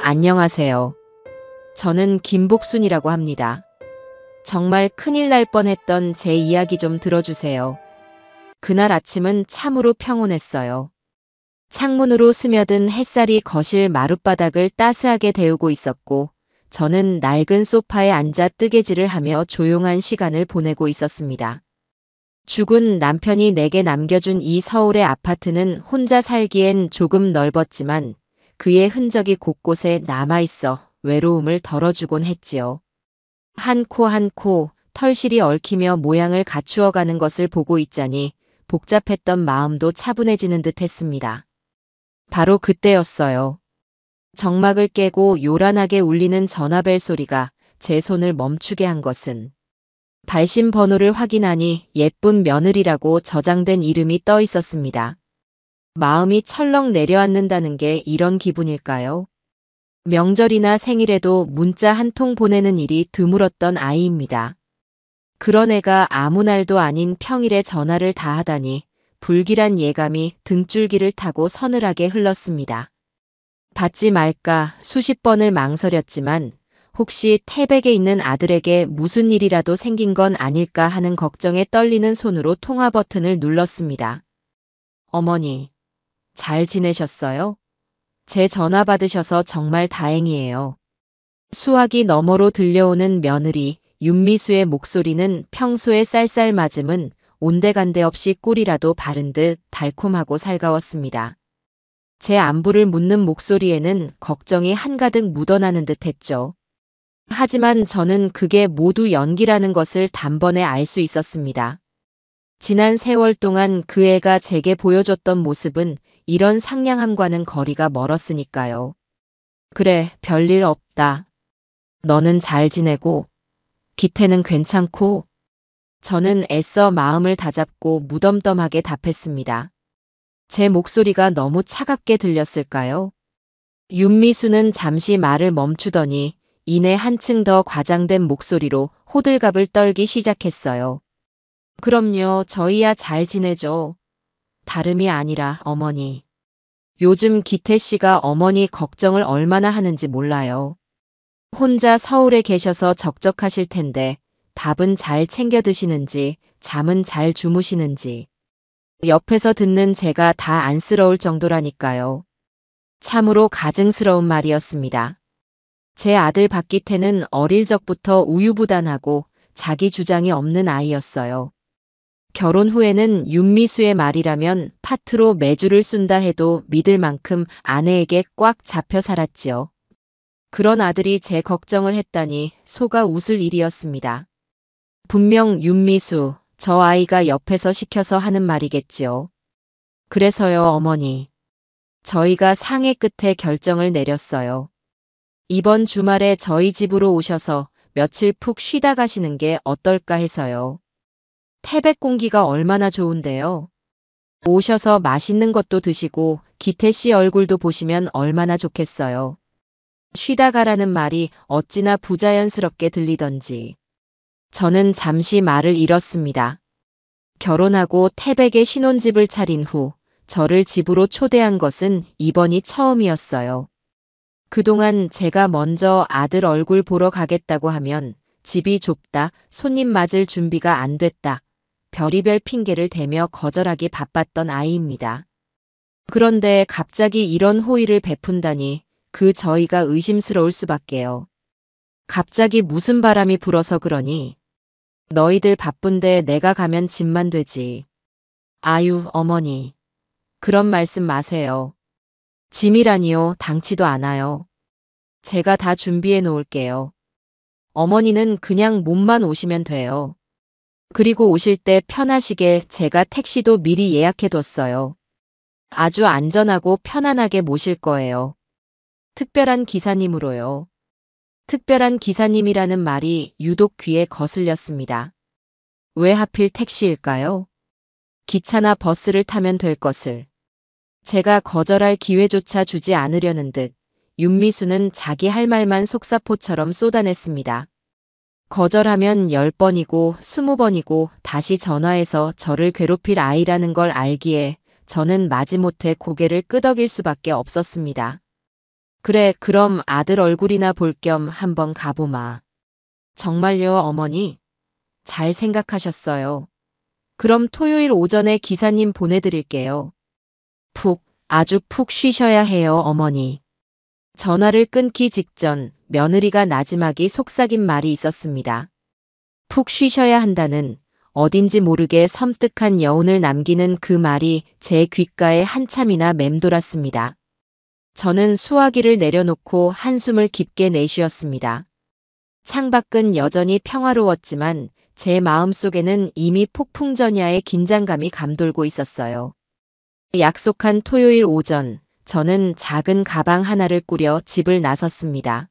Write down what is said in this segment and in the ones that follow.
안녕하세요. 저는 김복순이라고 합니다. 정말 큰일 날 뻔했던 제 이야기 좀 들어주세요. 그날 아침은 참으로 평온했어요. 창문으로 스며든 햇살이 거실 마룻바닥을 따스하게 데우고 있었고, 저는 낡은 소파에 앉아 뜨개질을 하며 조용한 시간을 보내고 있었습니다. 죽은 남편이 내게 남겨준 이 서울의 아파트는 혼자 살기엔 조금 넓었지만 그의 흔적이 곳곳에 남아있어 외로움을 덜어주곤 했지요. 한 코 한 코 털실이 얽히며 모양을 갖추어가는 것을 보고 있자니 복잡했던 마음도 차분해지는 듯 했습니다. 바로 그때였어요. 정막을 깨고 요란하게 울리는 전화벨 소리가 제 손을 멈추게 한 것은 발신 번호를 확인하니 예쁜 며느리라고 저장된 이름이 떠 있었습니다. 마음이 철렁 내려앉는다는 게 이런 기분일까요? 명절이나 생일에도 문자 한 통 보내는 일이 드물었던 아이입니다. 그런 애가 아무 날도 아닌 평일에 전화를 다 하다니 불길한 예감이 등줄기를 타고 서늘하게 흘렀습니다. 받지 말까 수십 번을 망설였지만 혹시 태백에 있는 아들에게 무슨 일이라도 생긴 건 아닐까 하는 걱정에 떨리는 손으로 통화 버튼을 눌렀습니다. 어머니, 잘 지내셨어요? 제 전화 받으셔서 정말 다행이에요. 수화기 너머로 들려오는 며느리 윤미수의 목소리는 평소의 쌀쌀맞음은 온데간데 없이 꿀이라도 바른 듯 달콤하고 살가웠습니다. 제 안부를 묻는 목소리에는 걱정이 한가득 묻어나는 듯 했죠. 하지만 저는 그게 모두 연기라는 것을 단번에 알 수 있었습니다. 지난 세월 동안 그 애가 제게 보여줬던 모습은 이런 상냥함과는 거리가 멀었으니까요. 그래, 별일 없다. 너는 잘 지내고, 기태는 괜찮고, 저는 애써 마음을 다잡고 무덤덤하게 답했습니다. 제 목소리가 너무 차갑게 들렸을까요? 윤미수는 잠시 말을 멈추더니 이내 한층 더 과장된 목소리로 호들갑을 떨기 시작했어요. 그럼요, 저희야 잘 지내죠. 다름이 아니라 어머니. 요즘 기태 씨가 어머니 걱정을 얼마나 하는지 몰라요. 혼자 서울에 계셔서 적적하실 텐데 밥은 잘 챙겨 드시는지 잠은 잘 주무시는지. 옆에서 듣는 제가 다 안쓰러울 정도라니까요. 참으로 가증스러운 말이었습니다. 제 아들 박기태는 어릴 적부터 우유부단하고 자기 주장이 없는 아이였어요. 결혼 후에는 윤미수의 말이라면 파트로 매주를 쏜다 해도 믿을 만큼 아내에게 꽉 잡혀 살았지요. 그런 아들이 제 걱정을 했다니 속아 웃을 일이었습니다. 분명 윤미수, 저 아이가 옆에서 시켜서 하는 말이겠지요. 그래서요, 어머니. 저희가 상해 끝에 결정을 내렸어요. 이번 주말에 저희 집으로 오셔서 며칠 푹 쉬다 가시는 게 어떨까 해서요. 태백 공기가 얼마나 좋은데요. 오셔서 맛있는 것도 드시고 기태 씨 얼굴도 보시면 얼마나 좋겠어요. 쉬다 가라는 말이 어찌나 부자연스럽게 들리던지. 저는 잠시 말을 잃었습니다. 결혼하고 태백에 신혼집을 차린 후 저를 집으로 초대한 것은 이번이 처음이었어요. 그동안 제가 먼저 아들 얼굴 보러 가겠다고 하면 집이 좁다, 손님 맞을 준비가 안 됐다, 별의별 핑계를 대며 거절하기 바빴던 아이입니다. 그런데 갑자기 이런 호의를 베푼다니 그 저희가 의심스러울 수밖에요. 갑자기 무슨 바람이 불어서 그러니? 너희들 바쁜데 내가 가면 집만 되지. 아유, 어머니. 그런 말씀 마세요. 짐이라니요, 당치도 않아요. 제가 다 준비해 놓을게요. 어머니는 그냥 몸만 오시면 돼요. 그리고 오실 때 편하시게 제가 택시도 미리 예약해 뒀어요. 아주 안전하고 편안하게 모실 거예요. 특별한 기사님으로요. 특별한 기사님이라는 말이 유독 귀에 거슬렸습니다. 왜 하필 택시일까요? 기차나 버스를 타면 될 것을. 제가 거절할 기회조차 주지 않으려는 듯 윤미수는 자기 할 말만 속사포처럼 쏟아냈습니다. 거절하면 10번이고 20번이고 다시 전화해서 저를 괴롭힐 아이라는 걸 알기에 저는 마지못해 고개를 끄덕일 수밖에 없었습니다. 그래, 그럼 아들 얼굴이나 볼 겸 한번 가보마. 정말요, 어머니? 잘 생각하셨어요. 그럼 토요일 오전에 기사님 보내드릴게요. 아주 푹 쉬셔야 해요, 어머니. 전화를 끊기 직전 며느리가 나지막이 속삭인 말이 있었습니다. 푹 쉬셔야 한다는 어딘지 모르게 섬뜩한 여운을 남기는 그 말이 제 귓가에 한참이나 맴돌았습니다. 저는 수화기를 내려놓고 한숨을 깊게 내쉬었습니다. 창밖은 여전히 평화로웠지만 제 마음속에는 이미 폭풍전야의 긴장감이 감돌고 있었어요. 약속한 토요일 오전, 저는 작은 가방 하나를 꾸려 집을 나섰습니다.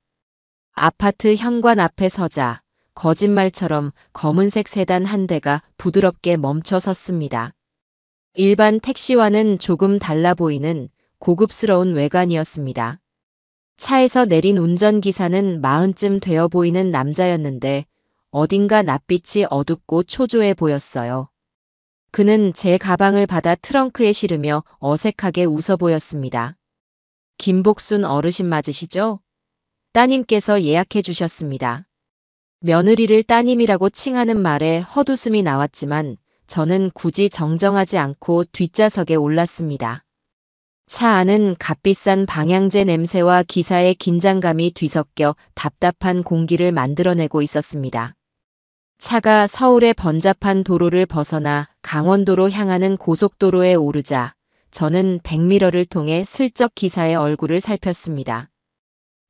아파트 현관 앞에 서자 거짓말처럼 검은색 세단 한 대가 부드럽게 멈춰 섰습니다. 일반 택시와는 조금 달라 보이는 고급스러운 외관이었습니다. 차에서 내린 운전기사는 40쯤 되어 보이는 남자였는데 어딘가 낯빛이 어둡고 초조해 보였어요. 그는 제 가방을 받아 트렁크에 실으며 어색하게 웃어 보였습니다. 김복순 어르신 맞으시죠? 따님께서 예약해 주셨습니다. 며느리를 따님이라고 칭하는 말에 헛웃음이 나왔지만 저는 굳이 정정하지 않고 뒷좌석에 올랐습니다. 차 안은 값비싼 방향제 냄새와 기사의 긴장감이 뒤섞여 답답한 공기를 만들어내고 있었습니다. 차가 서울의 번잡한 도로를 벗어나 강원도로 향하는 고속도로에 오르자 저는 백미러를 통해 슬쩍 기사의 얼굴을 살폈습니다.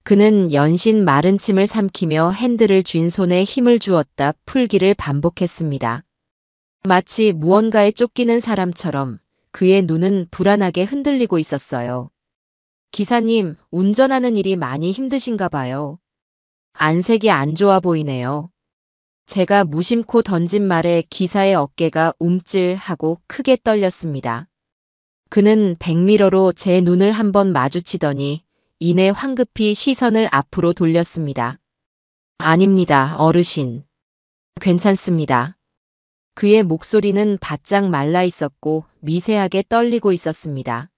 그는 연신 마른 침을 삼키며 핸들을 쥔 손에 힘을 주었다 풀기를 반복했습니다. 마치 무언가에 쫓기는 사람처럼 그의 눈은 불안하게 흔들리고 있었어요. 기사님, 운전하는 일이 많이 힘드신가 봐요. 안색이 안 좋아 보이네요. 제가 무심코 던진 말에 기사의 어깨가 움찔하고 크게 떨렸습니다. 그는 백미러로 제 눈을 한번 마주치더니 이내 황급히 시선을 앞으로 돌렸습니다. 아닙니다, 어르신. 괜찮습니다. 그의 목소리는 바짝 말라 있었고 미세하게 떨리고 있었습니다.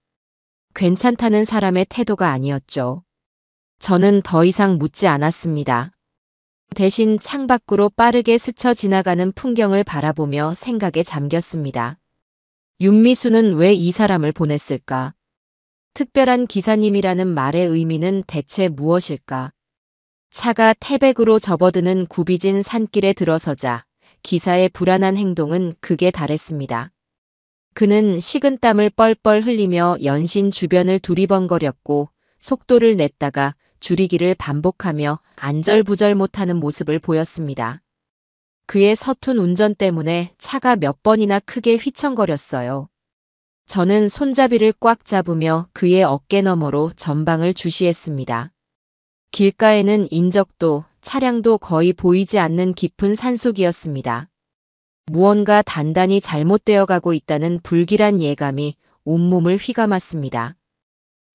괜찮다는 사람의 태도가 아니었죠. 저는 더 이상 묻지 않았습니다. 대신 창밖으로 빠르게 스쳐 지나가는 풍경을 바라보며 생각에 잠겼습니다. 윤미수는 왜 이 사람을 보냈을까? 특별한 기사님이라는 말의 의미는 대체 무엇일까? 차가 태백으로 접어드는 굽이진 산길에 들어서자 기사의 불안한 행동은 극에 달했습니다. 그는 식은땀을 뻘뻘 흘리며 연신 주변을 두리번거렸고 속도를 냈다가 줄이기를 반복하며 안절부절 못하는 모습을 보였습니다. 그의 서툰 운전 때문에 차가 몇 번이나 크게 휘청거렸어요. 저는 손잡이를 꽉 잡으며 그의 어깨 너머로 전방을 주시했습니다. 길가에는 인적도 차량도 거의 보이지 않는 깊은 산속이었습니다. 무언가 단단히 잘못되어 가고 있다는 불길한 예감이 온몸을 휘감았습니다.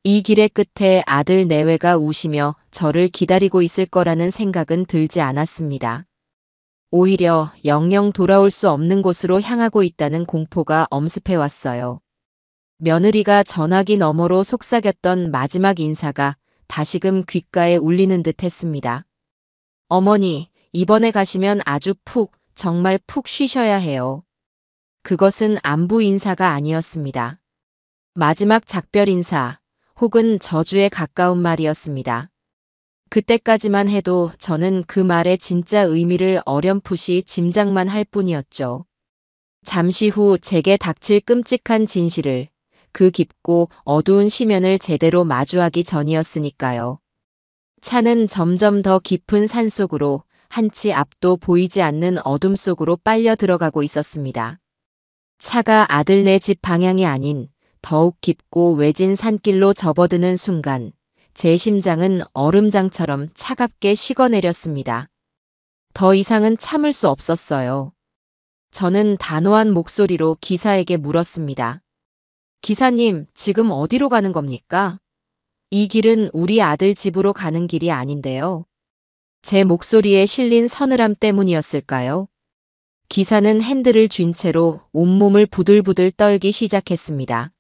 이 길의 끝에 아들 내외가 우시며 저를 기다리고 있을 거라는 생각은 들지 않았습니다. 오히려 영영 돌아올 수 없는 곳으로 향하고 있다는 공포가 엄습해 왔어요. 며느리가 전화기 너머로 속삭였던 마지막 인사가 다시금 귓가에 울리는 듯 했습니다. 어머니, 이번에 가시면 아주 정말 푹 쉬셔야 해요. 그것은 안부 인사가 아니었습니다. 마지막 작별 인사, 혹은 저주에 가까운 말이었습니다. 그때까지만 해도 저는 그 말의 진짜 의미를 어렴풋이 짐작만 할 뿐이었죠. 잠시 후 제게 닥칠 끔찍한 진실을, 그 깊고 어두운 시면을 제대로 마주하기 전이었으니까요. 차는 점점 더 깊은 산속으로 한치 앞도 보이지 않는 어둠 속으로 빨려 들어가고 있었습니다. 차가 아들네 집 방향이 아닌 더욱 깊고 외진 산길로 접어드는 순간 제 심장은 얼음장처럼 차갑게 식어내렸습니다. 더 이상은 참을 수 없었어요. 저는 단호한 목소리로 기사에게 물었습니다. 기사님, 지금 어디로 가는 겁니까? 이 길은 우리 아들 집으로 가는 길이 아닌데요. 제 목소리에 실린 서늘함 때문이었을까요? 기사는 핸들을 쥔 채로 온몸을 부들부들 떨기 시작했습니다.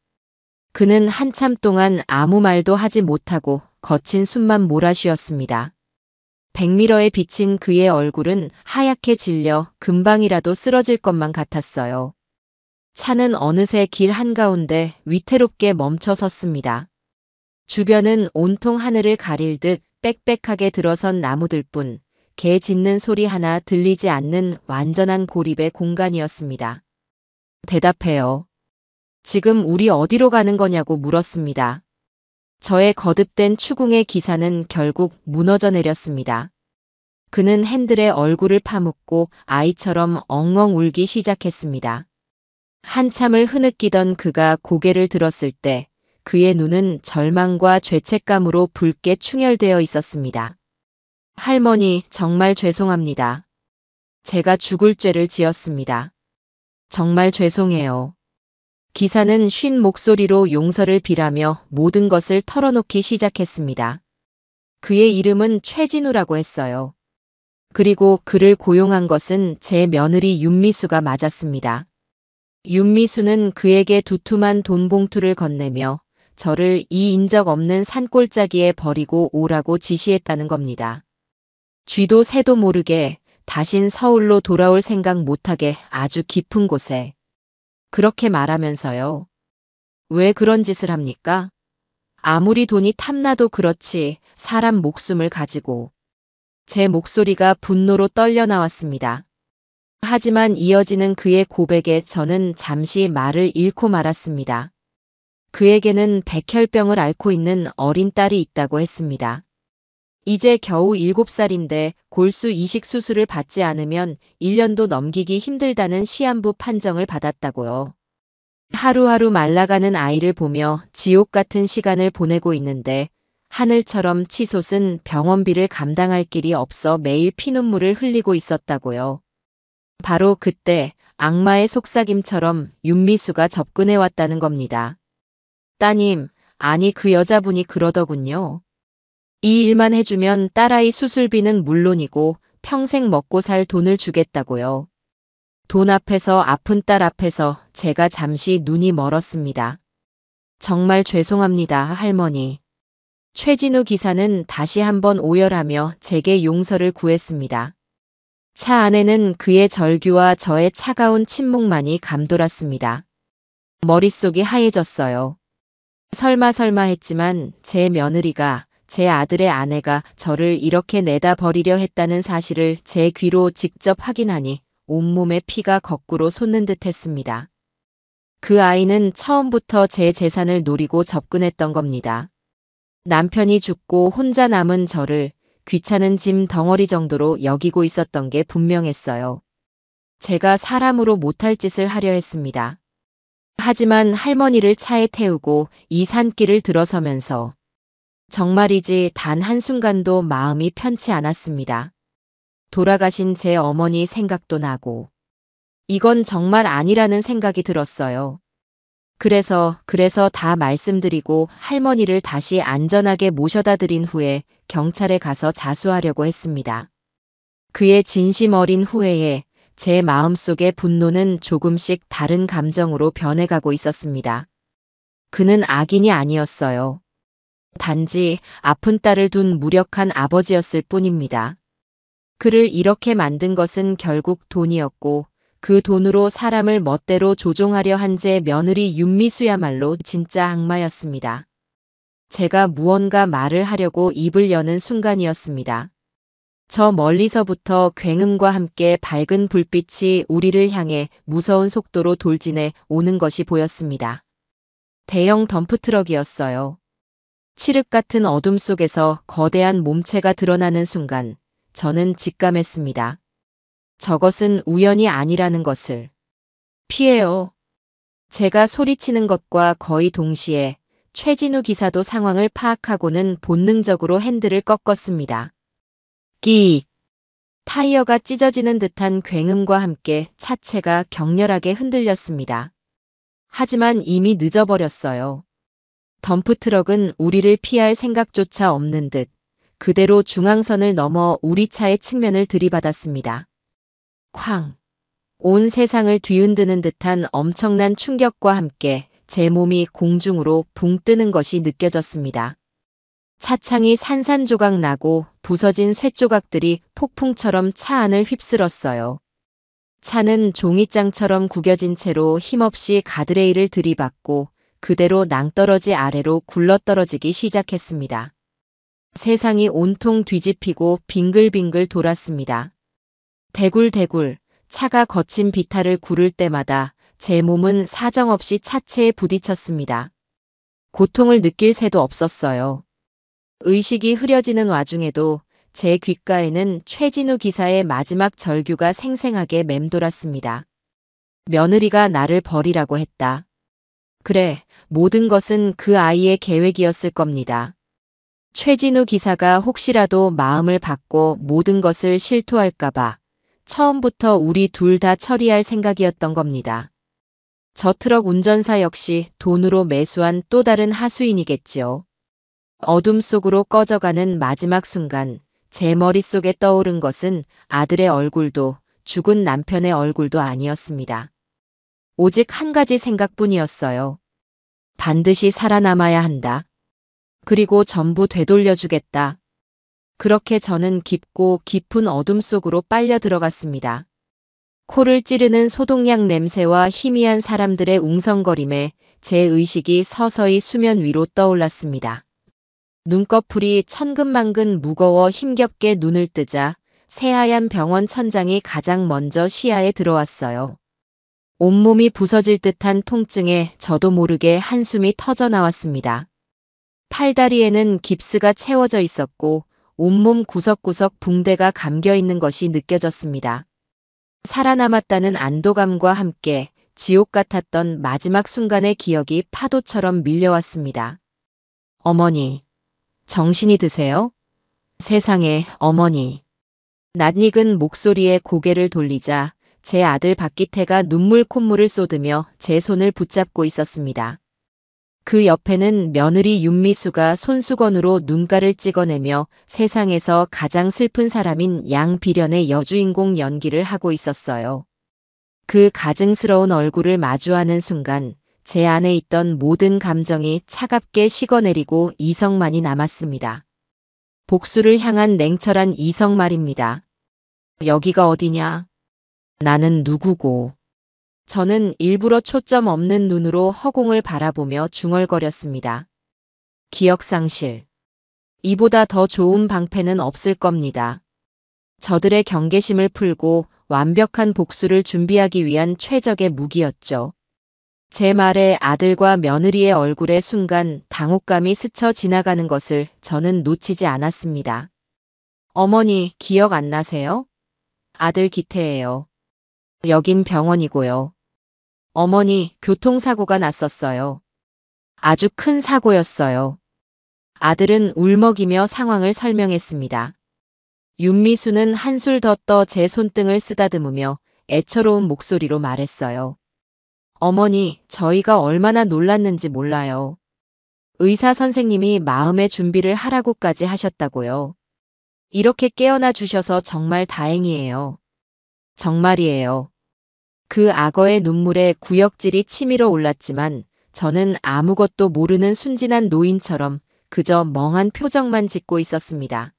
그는 한참 동안 아무 말도 하지 못하고 거친 숨만 몰아쉬었습니다. 백미러에 비친 그의 얼굴은 하얗게 질려 금방이라도 쓰러질 것만 같았어요. 차는 어느새 길 한가운데 위태롭게 멈춰 섰습니다. 주변은 온통 하늘을 가릴 듯 빽빽하게 들어선 나무들뿐 개 짖는 소리 하나 들리지 않는 완전한 고립의 공간이었습니다. 대답해요. 지금 우리 어디로 가는 거냐고 물었습니다. 저의 거듭된 추궁의 기사는 결국 무너져 내렸습니다. 그는 핸들에 얼굴을 파묻고 아이처럼 엉엉 울기 시작했습니다. 한참을 흐느끼던 그가 고개를 들었을 때 그의 눈은 절망과 죄책감으로 붉게 충혈되어 있었습니다. 할머니, 정말 죄송합니다. 제가 죽을 죄를 지었습니다. 정말 죄송해요. 기사는 쉰 목소리로 용서를 빌하며 모든 것을 털어놓기 시작했습니다. 그의 이름은 최진우라고 했어요. 그리고 그를 고용한 것은 제 며느리 윤미수가 맞았습니다. 윤미수는 그에게 두툼한 돈 봉투를 건네며 저를 이 인적 없는 산골짜기에 버리고 오라고 지시했다는 겁니다. 쥐도 새도 모르게 다신 서울로 돌아올 생각 못하게 아주 깊은 곳에. 그렇게 말하면서요. 왜 그런 짓을 합니까? 아무리 돈이 탐나도 그렇지 사람 목숨을 가지고. 제 목소리가 분노로 떨려 나왔습니다. 하지만 이어지는 그의 고백에 저는 잠시 말을 잃고 말았습니다. 그에게는 백혈병을 앓고 있는 어린 딸이 있다고 했습니다. 이제 겨우 7살인데 골수 이식 수술을 받지 않으면 1년도 넘기기 힘들다는 시한부 판정을 받았다고요. 하루하루 말라가는 아이를 보며 지옥 같은 시간을 보내고 있는데 하늘처럼 치솟은 병원비를 감당할 길이 없어 매일 피눈물을 흘리고 있었다고요. 바로 그때 악마의 속삭임처럼 윤미수가 접근해 왔다는 겁니다. 따님, 아니 그 여자분이 그러더군요. 이 일만 해주면 딸아이 수술비는 물론이고 평생 먹고 살 돈을 주겠다고요. 돈 앞에서 아픈 딸 앞에서 제가 잠시 눈이 멀었습니다. 정말 죄송합니다, 할머니. 최진우 기사는 다시 한번 오열하며 제게 용서를 구했습니다. 차 안에는 그의 절규와 저의 차가운 침묵만이 감돌았습니다. 머릿속이 하얘졌어요. 설마 했지만 제 며느리가, 제 아들의 아내가 저를 이렇게 내다 버리려 했다는 사실을 제 귀로 직접 확인하니 온몸에 피가 거꾸로 솟는 듯 했습니다. 그 아이는 처음부터 제 재산을 노리고 접근했던 겁니다. 남편이 죽고 혼자 남은 저를 귀찮은 짐 덩어리 정도로 여기고 있었던 게 분명했어요. 제가 사람으로 못할 짓을 하려 했습니다. 하지만 할머니를 차에 태우고 이 산길을 들어서면서 정말이지 단 한순간도 마음이 편치 않았습니다. 돌아가신 제 어머니 생각도 나고 이건 정말 아니라는 생각이 들었어요. 그래서 다 말씀드리고 할머니를 다시 안전하게 모셔다 드린 후에 경찰에 가서 자수하려고 했습니다. 그의 진심 어린 후회에 제 마음속의 분노는 조금씩 다른 감정으로 변해가고 있었습니다. 그는 악인이 아니었어요. 단지 아픈 딸을 둔 무력한 아버지였을 뿐입니다. 그를 이렇게 만든 것은 결국 돈이었고 그 돈으로 사람을 멋대로 조종하려 한 제 며느리 윤미수야말로 진짜 악마였습니다. 제가 무언가 말을 하려고 입을 여는 순간이었습니다. 저 멀리서부터 굉음과 함께 밝은 불빛이 우리를 향해 무서운 속도로 돌진해 오는 것이 보였습니다. 대형 덤프트럭이었어요. 칠흑 같은 어둠 속에서 거대한 몸체가 드러나는 순간 저는 직감했습니다. 저것은 우연이 아니라는 것을. 피해요. 제가 소리치는 것과 거의 동시에 최진우 기사도 상황을 파악하고는 본능적으로 핸들을 꺾었습니다. 끼익. 타이어가 찢어지는 듯한 굉음과 함께 차체가 격렬하게 흔들렸습니다. 하지만 이미 늦어버렸어요. 덤프트럭은 우리를 피할 생각조차 없는 듯 그대로 중앙선을 넘어 우리 차의 측면을 들이받았습니다. 쾅! 온 세상을 뒤흔드는 듯한 엄청난 충격과 함께 제 몸이 공중으로 붕 뜨는 것이 느껴졌습니다. 차창이 산산조각 나고 부서진 쇳조각들이 폭풍처럼 차 안을 휩쓸었어요. 차는 종이장처럼 구겨진 채로 힘없이 가드레일을 들이받고 그대로 낭떠러지 아래로 굴러떨어지기 시작했습니다. 세상이 온통 뒤집히고 빙글빙글 돌았습니다. 대굴대굴 차가 거친 비탈을 구를 때마다 제 몸은 사정없이 차체에 부딪혔습니다. 고통을 느낄 새도 없었어요. 의식이 흐려지는 와중에도 제 귓가에는 최진우 기사의 마지막 절규가 생생하게 맴돌았습니다. 며느리가 나를 버리라고 했다. 그래, 모든 것은 그 아이의 계획이었을 겁니다. 최진우 기사가 혹시라도 마음을 바꿔 모든 것을 실토할까봐 처음부터 우리 둘 다 처리할 생각이었던 겁니다. 저 트럭 운전사 역시 돈으로 매수한 또 다른 하수인이겠지요. 어둠 속으로 꺼져가는 마지막 순간 제 머릿속에 떠오른 것은 아들의 얼굴도 죽은 남편의 얼굴도 아니었습니다. 오직 한 가지 생각뿐이었어요. 반드시 살아남아야 한다. 그리고 전부 되돌려주겠다. 그렇게 저는 깊고 깊은 어둠 속으로 빨려 들어갔습니다. 코를 찌르는 소독약 냄새와 희미한 사람들의 웅성거림에 제 의식이 서서히 수면 위로 떠올랐습니다. 눈꺼풀이 천근만근 무거워 힘겹게 눈을 뜨자 새하얀 병원 천장이 가장 먼저 시야에 들어왔어요. 온몸이 부서질 듯한 통증에 저도 모르게 한숨이 터져 나왔습니다. 팔다리에는 깁스가 채워져 있었고 온몸 구석구석 붕대가 감겨 있는 것이 느껴졌습니다. 살아남았다는 안도감과 함께 지옥 같았던 마지막 순간의 기억이 파도처럼 밀려왔습니다. 어머니, 정신이 드세요? 세상에, 어머니. 낯익은 목소리에 고개를 돌리자 제 아들 박기태가 눈물 콧물을 쏟으며 제 손을 붙잡고 있었습니다. 그 옆에는 며느리 윤미수가 손수건으로 눈가를 찍어내며 세상에서 가장 슬픈 사람인 양비련의 여주인공 연기를 하고 있었어요. 그 가증스러운 얼굴을 마주하는 순간 제 안에 있던 모든 감정이 차갑게 식어내리고 이성만이 남았습니다. 복수를 향한 냉철한 이성 말입니다. 여기가 어디냐? 나는 누구고? 저는 일부러 초점 없는 눈으로 허공을 바라보며 중얼거렸습니다. 기억상실. 이보다 더 좋은 방패는 없을 겁니다. 저들의 경계심을 풀고 완벽한 복수를 준비하기 위한 최적의 무기였죠. 제 말에 아들과 며느리의 얼굴에 순간 당혹감이 스쳐 지나가는 것을 저는 놓치지 않았습니다. 어머니, 기억 안 나세요? 아들 기태예요. 여긴 병원이고요. 어머니, 교통사고가 났었어요. 아주 큰 사고였어요. 아들은 울먹이며 상황을 설명했습니다. 윤미수는 한술 더 떠 제 손등을 쓰다듬으며 애처로운 목소리로 말했어요. 어머니, 저희가 얼마나 놀랐는지 몰라요. 의사 선생님이 마음의 준비를 하라고까지 하셨다고요. 이렇게 깨어나 주셔서 정말 다행이에요. 정말이에요. 그 악어의 눈물에 구역질이 치밀어 올랐지만 저는 아무것도 모르는 순진한 노인처럼 그저 멍한 표정만 짓고 있었습니다.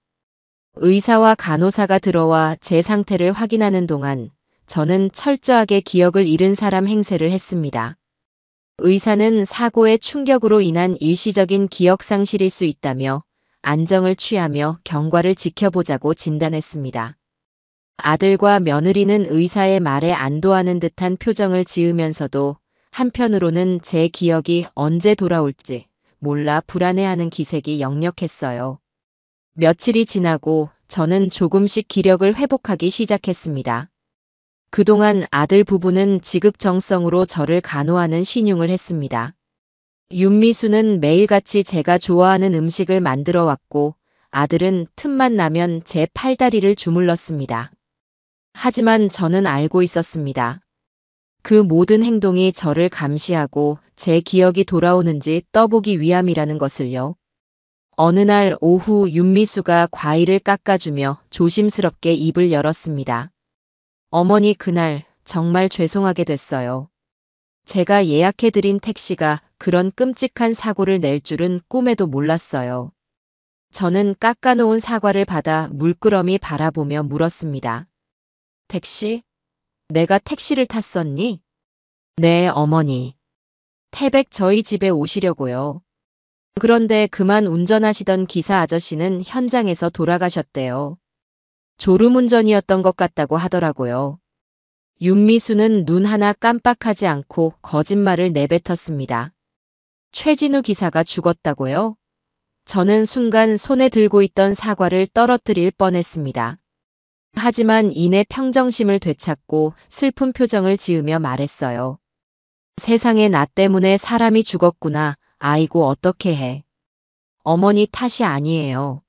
의사와 간호사가 들어와 제 상태를 확인하는 동안 저는 철저하게 기억을 잃은 사람 행세를 했습니다. 의사는 사고의 충격으로 인한 일시적인 기억 상실일 수 있다며 안정을 취하며 경과를 지켜보자고 진단했습니다. 아들과 며느리는 의사의 말에 안도하는 듯한 표정을 지으면서도 한편으로는 제 기억이 언제 돌아올지 몰라 불안해하는 기색이 역력했어요. 며칠이 지나고 저는 조금씩 기력을 회복하기 시작했습니다. 그동안 아들 부부는 지극정성으로 저를 간호하는 신용을 했습니다. 윤미수는 매일같이 제가 좋아하는 음식을 만들어 왔고 아들은 틈만 나면 제 팔다리를 주물렀습니다. 하지만 저는 알고 있었습니다. 그 모든 행동이 저를 감시하고 제 기억이 돌아오는지 떠보기 위함이라는 것을요. 어느 날 오후 윤미수가 과일을 깎아주며 조심스럽게 입을 열었습니다. 어머니, 그날 정말 죄송하게 됐어요. 제가 예약해드린 택시가 그런 끔찍한 사고를 낼 줄은 꿈에도 몰랐어요. 저는 깎아놓은 사과를 받아 물끄러미 바라보며 물었습니다. 택시? 내가 택시를 탔었니? 네, 어머니. 태백 저희 집에 오시려고요. 그런데 그만 운전하시던 기사 아저씨는 현장에서 돌아가셨대요. 졸음운전이었던 것 같다고 하더라고요. 윤미수는 눈 하나 깜빡하지 않고 거짓말을 내뱉었습니다. 최진우 기사가 죽었다고요? 저는 순간 손에 들고 있던 사과를 떨어뜨릴 뻔했습니다. 하지만 이내 평정심을 되찾고 슬픈 표정을 지으며 말했어요. 세상에 나 때문에 사람이 죽었구나. 아이고 어떻게 해. 어머니 탓이 아니에요.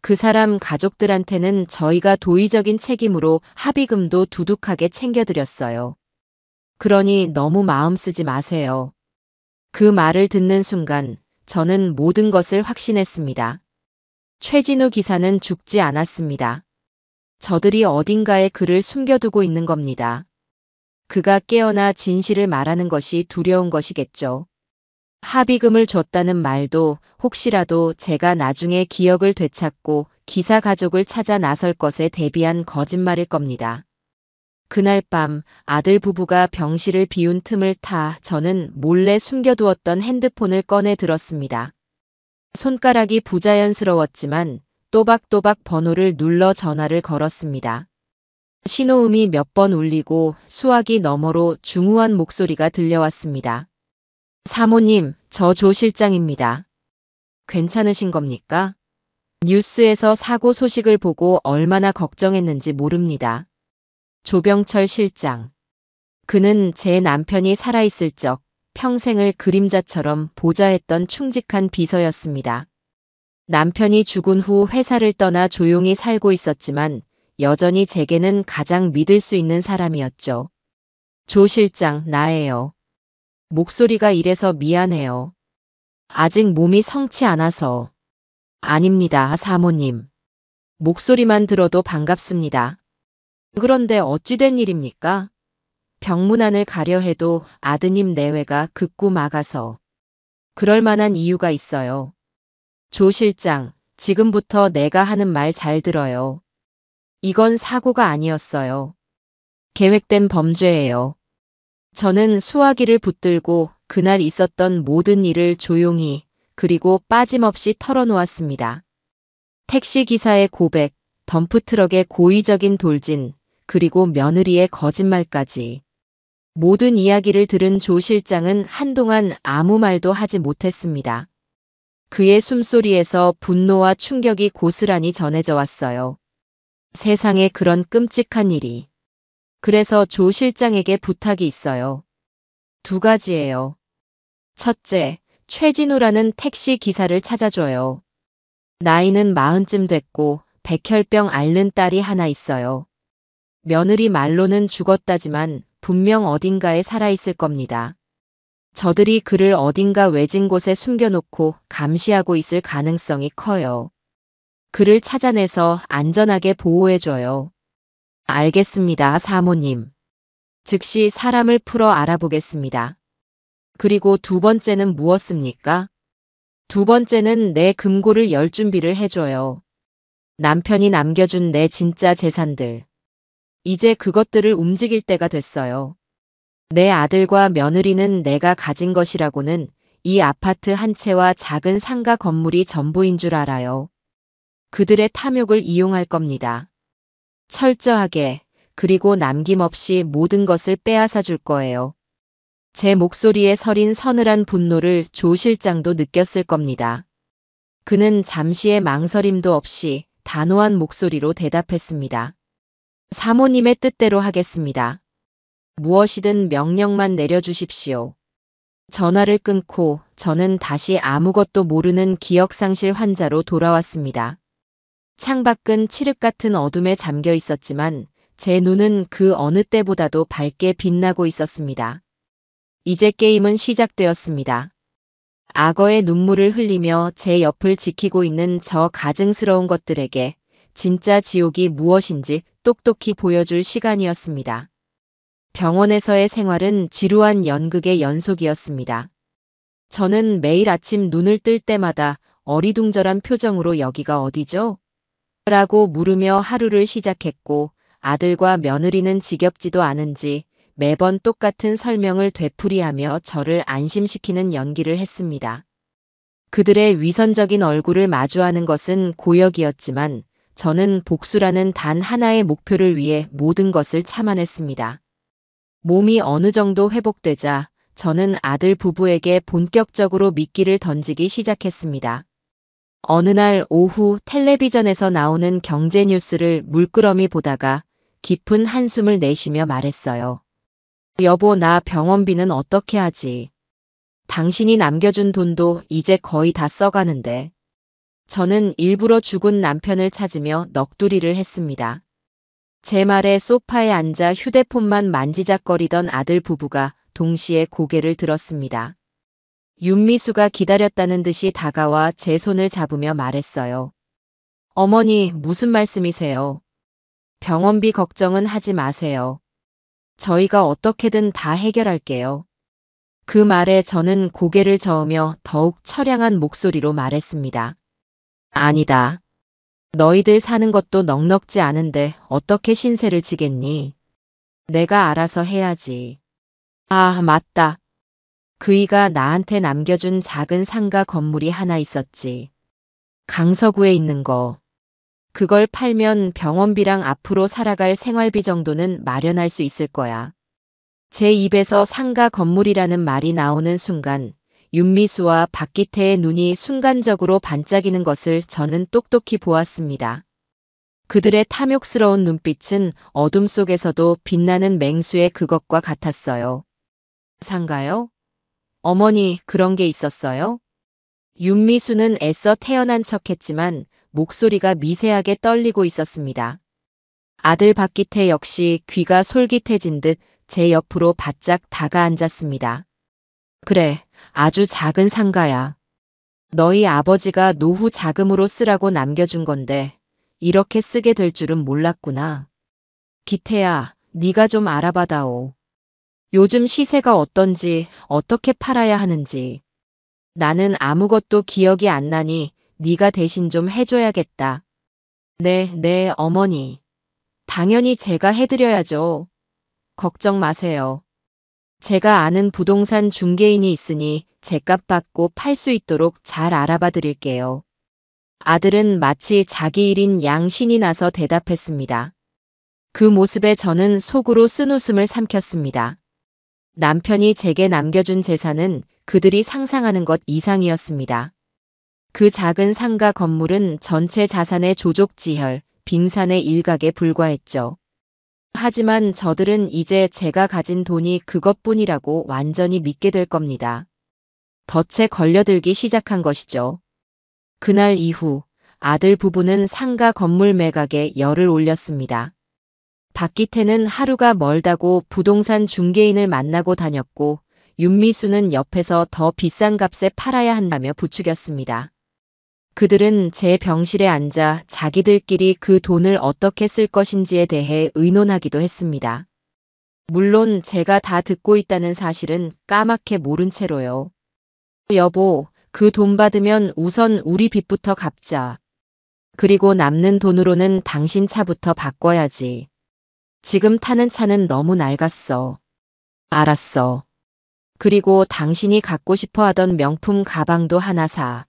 그 사람 가족들한테는 저희가 도의적인 책임으로 합의금도 두둑하게 챙겨드렸어요. 그러니 너무 마음 쓰지 마세요. 그 말을 듣는 순간 저는 모든 것을 확신했습니다. 최진우 기사는 죽지 않았습니다. 저들이 어딘가에 그를 숨겨두고 있는 겁니다. 그가 깨어나 진실을 말하는 것이 두려운 것이겠죠. 합의금을 줬다는 말도 혹시라도 제가 나중에 기억을 되찾고 기사 가족을 찾아 나설 것에 대비한 거짓말일 겁니다. 그날 밤 아들 부부가 병실을 비운 틈을 타 저는 몰래 숨겨두었던 핸드폰을 꺼내 들었습니다. 손가락이 부자연스러웠지만 또박또박 번호를 눌러 전화를 걸었습니다. 신호음이 몇 번 울리고 수화기 너머로 중후한 목소리가 들려왔습니다. 사모님, 저 조 실장입니다. 괜찮으신 겁니까? 뉴스에서 사고 소식을 보고 얼마나 걱정했는지 모릅니다. 조병철 실장. 그는 제 남편이 살아있을 적 평생을 그림자처럼 보좌했던 충직한 비서였습니다. 남편이 죽은 후 회사를 떠나 조용히 살고 있었지만 여전히 제게는 가장 믿을 수 있는 사람이었죠. 조 실장, 나예요. 목소리가 이래서 미안해요. 아직 몸이 성치 않아서. 아닙니다, 사모님. 목소리만 들어도 반갑습니다. 그런데 어찌 된 일입니까? 병문안을 가려 해도 아드님 내외가 극구 막아서. 그럴 만한 이유가 있어요. 조 실장, 지금부터 내가 하는 말 잘 들어요. 이건 사고가 아니었어요. 계획된 범죄예요. 저는 수화기를 붙들고 그날 있었던 모든 일을 조용히 그리고 빠짐없이 털어놓았습니다. 택시기사의 고백, 덤프트럭의 고의적인 돌진, 그리고 며느리의 거짓말까지. 모든 이야기를 들은 조 실장은 한동안 아무 말도 하지 못했습니다. 그의 숨소리에서 분노와 충격이 고스란히 전해져 왔어요. 세상에 그런 끔찍한 일이. 그래서 조 실장에게 부탁이 있어요. 2가지예요. 첫째, 최진우라는 택시 기사를 찾아줘요. 나이는 40쯤 됐고 백혈병 앓는 딸이 하나 있어요. 며느리 말로는 죽었다지만 분명 어딘가에 살아있을 겁니다. 저들이 그를 어딘가 외진 곳에 숨겨놓고 감시하고 있을 가능성이 커요. 그를 찾아내서 안전하게 보호해줘요. 알겠습니다, 사모님. 즉시 사람을 풀어 알아보겠습니다. 그리고 2번째는 무엇입니까? 2번째는 내 금고를 열 준비를 해줘요. 남편이 남겨준 내 진짜 재산들. 이제 그것들을 움직일 때가 됐어요. 내 아들과 며느리는 내가 가진 것이라고는 이 아파트 한 채와 작은 상가 건물이 전부인 줄 알아요. 그들의 탐욕을 이용할 겁니다. 철저하게, 그리고 남김없이 모든 것을 빼앗아 줄 거예요. 제 목소리에 서린 서늘한 분노를 조 실장도 느꼈을 겁니다. 그는 잠시의 망설임도 없이 단호한 목소리로 대답했습니다. 사모님의 뜻대로 하겠습니다. 무엇이든 명령만 내려주십시오. 전화를 끊고 저는 다시 아무것도 모르는 기억상실 환자로 돌아왔습니다. 창밖은 칠흑 같은 어둠에 잠겨 있었지만 제 눈은 그 어느 때보다도 밝게 빛나고 있었습니다. 이제 게임은 시작되었습니다. 악어의 눈물을 흘리며 제 옆을 지키고 있는 저 가증스러운 것들에게 진짜 지옥이 무엇인지 똑똑히 보여줄 시간이었습니다. 병원에서의 생활은 지루한 연극의 연속이었습니다. 저는 매일 아침 눈을 뜰 때마다 어리둥절한 표정으로 여기가 어디죠? 라고 물으며 하루를 시작했고 아들과 며느리는 지겹지도 않은지 매번 똑같은 설명을 되풀이하며 저를 안심시키는 연기를 했습니다. 그들의 위선적인 얼굴을 마주하는 것은 고역이었지만 저는 복수라는 단 하나의 목표를 위해 모든 것을 참아냈습니다. 몸이 어느 정도 회복되자 저는 아들 부부에게 본격적으로 미끼를 던지기 시작했습니다. 어느 날 오후 텔레비전에서 나오는 경제 뉴스를 물끄러미 보다가 깊은 한숨을 내쉬며 말했어요. 여보, 나 병원비는 어떻게 하지? 당신이 남겨준 돈도 이제 거의 다 써가는데. 저는 일부러 죽은 남편을 찾으며 넋두리를 했습니다. 제 말에 소파에 앉아 휴대폰만 만지작거리던 아들 부부가 동시에 고개를 들었습니다. 윤미수가 기다렸다는 듯이 다가와 제 손을 잡으며 말했어요. 어머니, 무슨 말씀이세요? 병원비 걱정은 하지 마세요. 저희가 어떻게든 다 해결할게요. 그 말에 저는 고개를 저으며 더욱 처량한 목소리로 말했습니다. 아니다. 너희들 사는 것도 넉넉지 않은데 어떻게 신세를 지겠니? 내가 알아서 해야지. 아, 맞다. 그이가 나한테 남겨준 작은 상가 건물이 하나 있었지. 강서구에 있는 거. 그걸 팔면 병원비랑 앞으로 살아갈 생활비 정도는 마련할 수 있을 거야. 제 입에서 상가 건물이라는 말이 나오는 순간 윤미수와 박기태의 눈이 순간적으로 반짝이는 것을 저는 똑똑히 보았습니다. 그들의 탐욕스러운 눈빛은 어둠 속에서도 빛나는 맹수의 그것과 같았어요. 상가요? 어머니, 그런 게 있었어요? 윤미수는 애써 태어난 척했지만 목소리가 미세하게 떨리고 있었습니다. 아들 박기태 역시 귀가 솔깃해진 듯 제 옆으로 바짝 다가앉았습니다. 그래, 아주 작은 상가야. 너희 아버지가 노후 자금으로 쓰라고 남겨준 건데 이렇게 쓰게 될 줄은 몰랐구나. 기태야, 네가 좀 알아봐다오. 요즘 시세가 어떤지, 어떻게 팔아야 하는지. 나는 아무것도 기억이 안 나니 네가 대신 좀 해줘야겠다. 네, 어머니. 당연히 제가 해드려야죠. 걱정 마세요. 제가 아는 부동산 중개인이 있으니 제값 받고 팔 수 있도록 잘 알아봐 드릴게요. 아들은 마치 자기 일인 양 신이 나서 대답했습니다. 그 모습에 저는 속으로 쓴웃음을 삼켰습니다. 남편이 제게 남겨준 재산은 그들이 상상하는 것 이상이었습니다. 그 작은 상가 건물은 전체 자산의 조족지혈, 빙산의 일각에 불과했죠. 하지만 저들은 이제 제가 가진 돈이 그것뿐이라고 완전히 믿게 될 겁니다. 덫에 걸려들기 시작한 것이죠. 그날 이후 아들 부부는 상가 건물 매각에 열을 올렸습니다. 박기태는 하루가 멀다고 부동산 중개인을 만나고 다녔고 윤미수는 옆에서 더 비싼 값에 팔아야 한다며 부추겼습니다. 그들은 제 병실에 앉아 자기들끼리 그 돈을 어떻게 쓸 것인지에 대해 의논하기도 했습니다. 물론 제가 다 듣고 있다는 사실은 까맣게 모른 채로요. 여보, 그 돈 받으면 우선 우리 빚부터 갚자. 그리고 남는 돈으로는 당신 차부터 바꿔야지. 지금 타는 차는 너무 낡았어. 알았어. 그리고 당신이 갖고 싶어 하던 명품 가방도 하나 사.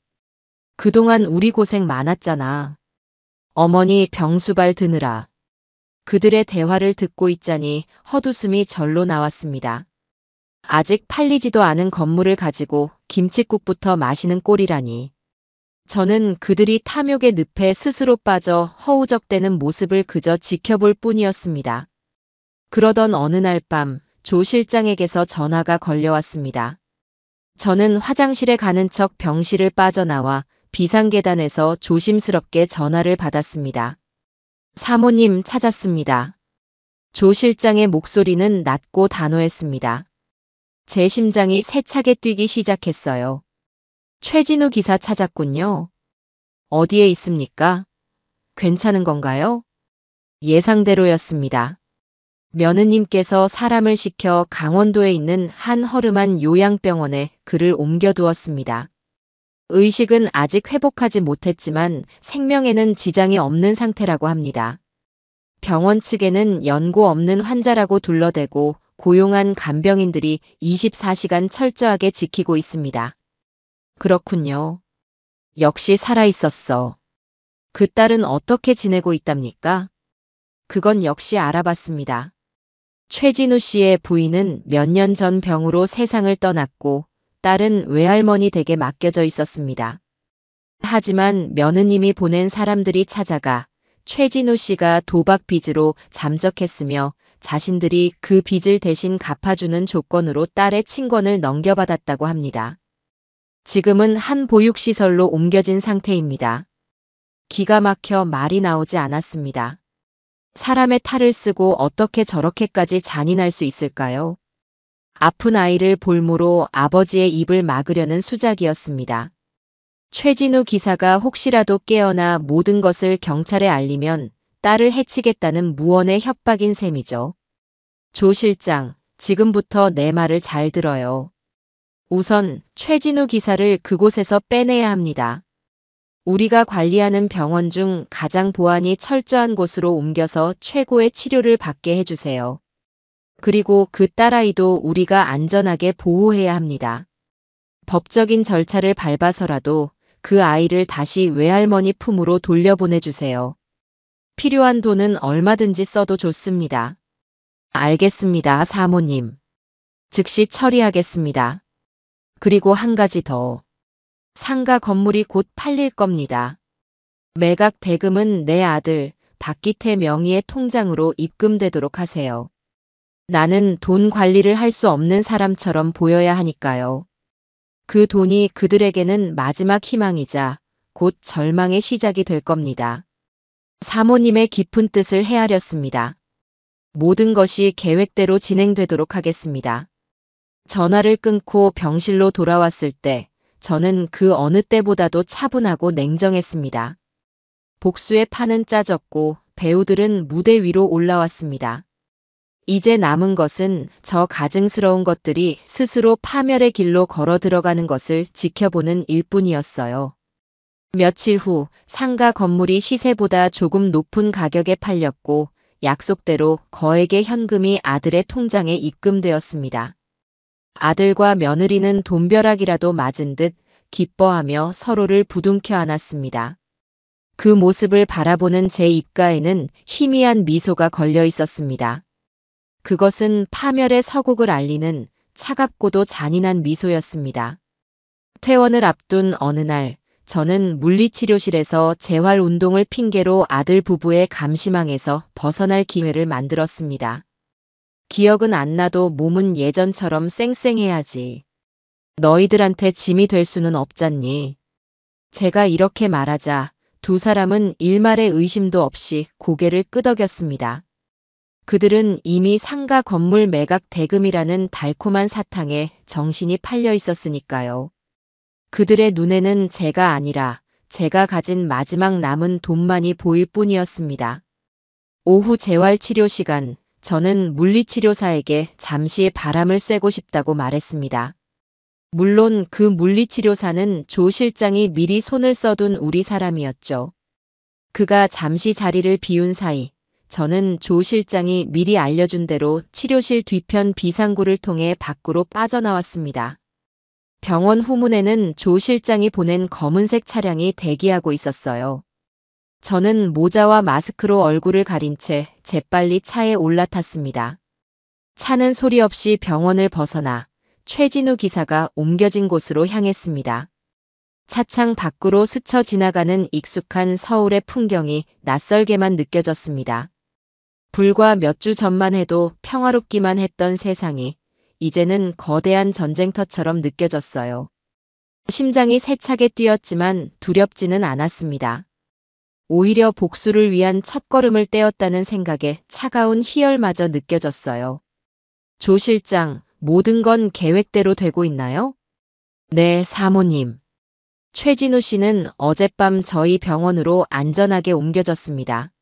그동안 우리 고생 많았잖아. 어머니 병수발 드느라. 그들의 대화를 듣고 있자니 헛웃음이 절로 나왔습니다. 아직 팔리지도 않은 건물을 가지고 김칫국부터 마시는 꼴이라니. 저는 그들이 탐욕의 늪에 스스로 빠져 허우적대는 모습을 그저 지켜볼 뿐이었습니다. 그러던 어느 날 밤 조 실장에게서 전화가 걸려왔습니다. 저는 화장실에 가는 척 병실을 빠져나와 비상계단에서 조심스럽게 전화를 받았습니다. 사모님 찾았습니다. 조 실장의 목소리는 낮고 단호했습니다. 제 심장이 세차게 뛰기 시작했어요. 최진우 기사 찾았군요. 어디에 있습니까? 괜찮은 건가요? 예상대로였습니다. 며느님께서 사람을 시켜 강원도에 있는 한 허름한 요양병원에 그를 옮겨두었습니다. 의식은 아직 회복하지 못했지만 생명에는 지장이 없는 상태라고 합니다. 병원 측에는 연고 없는 환자라고 둘러대고 고용한 간병인들이 24시간 철저하게 지키고 있습니다. 그렇군요. 역시 살아있었어. 그 딸은 어떻게 지내고 있답니까? 그건 역시 알아봤습니다. 최진우 씨의 부인은 몇 년 전 병으로 세상을 떠났고 딸은 외할머니 댁에 맡겨져 있었습니다. 하지만 며느님이 보낸 사람들이 찾아가 최진우 씨가 도박 빚으로 잠적했으며 자신들이 그 빚을 대신 갚아주는 조건으로 딸의 친권을 넘겨받았다고 합니다. 지금은 한 보육시설로 옮겨진 상태입니다. 기가 막혀 말이 나오지 않았습니다. 사람의 탈을 쓰고 어떻게 저렇게까지 잔인할 수 있을까요? 아픈 아이를 볼모로 아버지의 입을 막으려는 수작이었습니다. 최진우 기사가 혹시라도 깨어나 모든 것을 경찰에 알리면 딸을 해치겠다는 무언의 협박인 셈이죠. 조 실장, 지금부터 내 말을 잘 들어요. 우선 최진우 기사를 그곳에서 빼내야 합니다. 우리가 관리하는 병원 중 가장 보안이 철저한 곳으로 옮겨서 최고의 치료를 받게 해주세요. 그리고 그 딸아이도 우리가 안전하게 보호해야 합니다. 법적인 절차를 밟아서라도 그 아이를 다시 외할머니 품으로 돌려보내주세요. 필요한 돈은 얼마든지 써도 좋습니다. 알겠습니다, 사모님. 즉시 처리하겠습니다. 그리고 한 가지 더. 상가 건물이 곧 팔릴 겁니다. 매각 대금은 내 아들 박기태 명의의 통장으로 입금되도록 하세요. 나는 돈 관리를 할 수 없는 사람처럼 보여야 하니까요. 그 돈이 그들에게는 마지막 희망이자 곧 절망의 시작이 될 겁니다. 사모님의 깊은 뜻을 헤아렸습니다. 모든 것이 계획대로 진행되도록 하겠습니다. 전화를 끊고 병실로 돌아왔을 때 저는 그 어느 때보다도 차분하고 냉정했습니다. 복수의 판은 짜졌고 배우들은 무대 위로 올라왔습니다. 이제 남은 것은 저 가증스러운 것들이 스스로 파멸의 길로 걸어 들어가는 것을 지켜보는 일뿐이었어요. 며칠 후 상가 건물이 시세보다 조금 높은 가격에 팔렸고 약속대로 거액의 현금이 아들의 통장에 입금되었습니다. 아들과 며느리는 돈벼락이라도 맞은 듯 기뻐하며 서로를 부둥켜 안았습니다. 그 모습을 바라보는 제 입가에는 희미한 미소가 걸려 있었습니다. 그것은 파멸의 서곡을 알리는 차갑고도 잔인한 미소였습니다. 퇴원을 앞둔 어느 날, 저는 물리치료실에서 재활운동을 핑계로 아들 부부의 감시망에서 벗어날 기회를 만들었습니다. 기억은 안 나도 몸은 예전처럼 쌩쌩해야지. 너희들한테 짐이 될 수는 없잖니. 제가 이렇게 말하자 두 사람은 일말의 의심도 없이 고개를 끄덕였습니다. 그들은 이미 상가 건물 매각 대금이라는 달콤한 사탕에 정신이 팔려 있었으니까요. 그들의 눈에는 제가 아니라 제가 가진 마지막 남은 돈만이 보일 뿐이었습니다. 오후 재활치료 시간, 저는 물리치료사에게 잠시 바람을 쐬고 싶다고 말했습니다. 물론 그 물리치료사는 조 실장이 미리 손을 써둔 우리 사람이었죠. 그가 잠시 자리를 비운 사이, 저는 조 실장이 미리 알려준 대로 치료실 뒤편 비상구를 통해 밖으로 빠져나왔습니다. 병원 후문에는 조 실장이 보낸 검은색 차량이 대기하고 있었어요. 저는 모자와 마스크로 얼굴을 가린 채 재빨리 차에 올라탔습니다. 차는 소리 없이 병원을 벗어나 최진우 기사가 옮겨진 곳으로 향했습니다. 차창 밖으로 스쳐 지나가는 익숙한 서울의 풍경이 낯설게만 느껴졌습니다. 불과 몇 주 전만 해도 평화롭기만 했던 세상이 이제는 거대한 전쟁터처럼 느껴졌어요. 심장이 세차게 뛰었지만 두렵지는 않았습니다. 오히려 복수를 위한 첫걸음을 떼었다는 생각에 차가운 희열마저 느껴졌어요. 조 실장, 모든 건 계획대로 되고 있나요? 네, 사모님. 최진우 씨는 어젯밤 저희 병원으로 안전하게 옮겨졌습니다.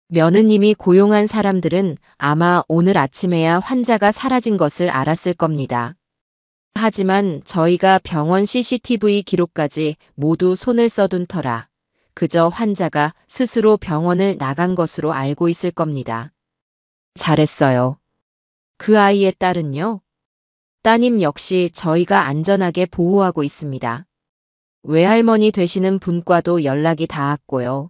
며느님이 고용한 사람들은 아마 오늘 아침에야 환자가 사라진 것을 알았을 겁니다. 하지만 저희가 병원 CCTV 기록까지 모두 손을 써둔 터라 그저 환자가 스스로 병원을 나간 것으로 알고 있을 겁니다. 잘했어요. 그 아이의 딸은요? 따님 역시 저희가 안전하게 보호하고 있습니다. 외할머니 되시는 분과도 연락이 닿았고요.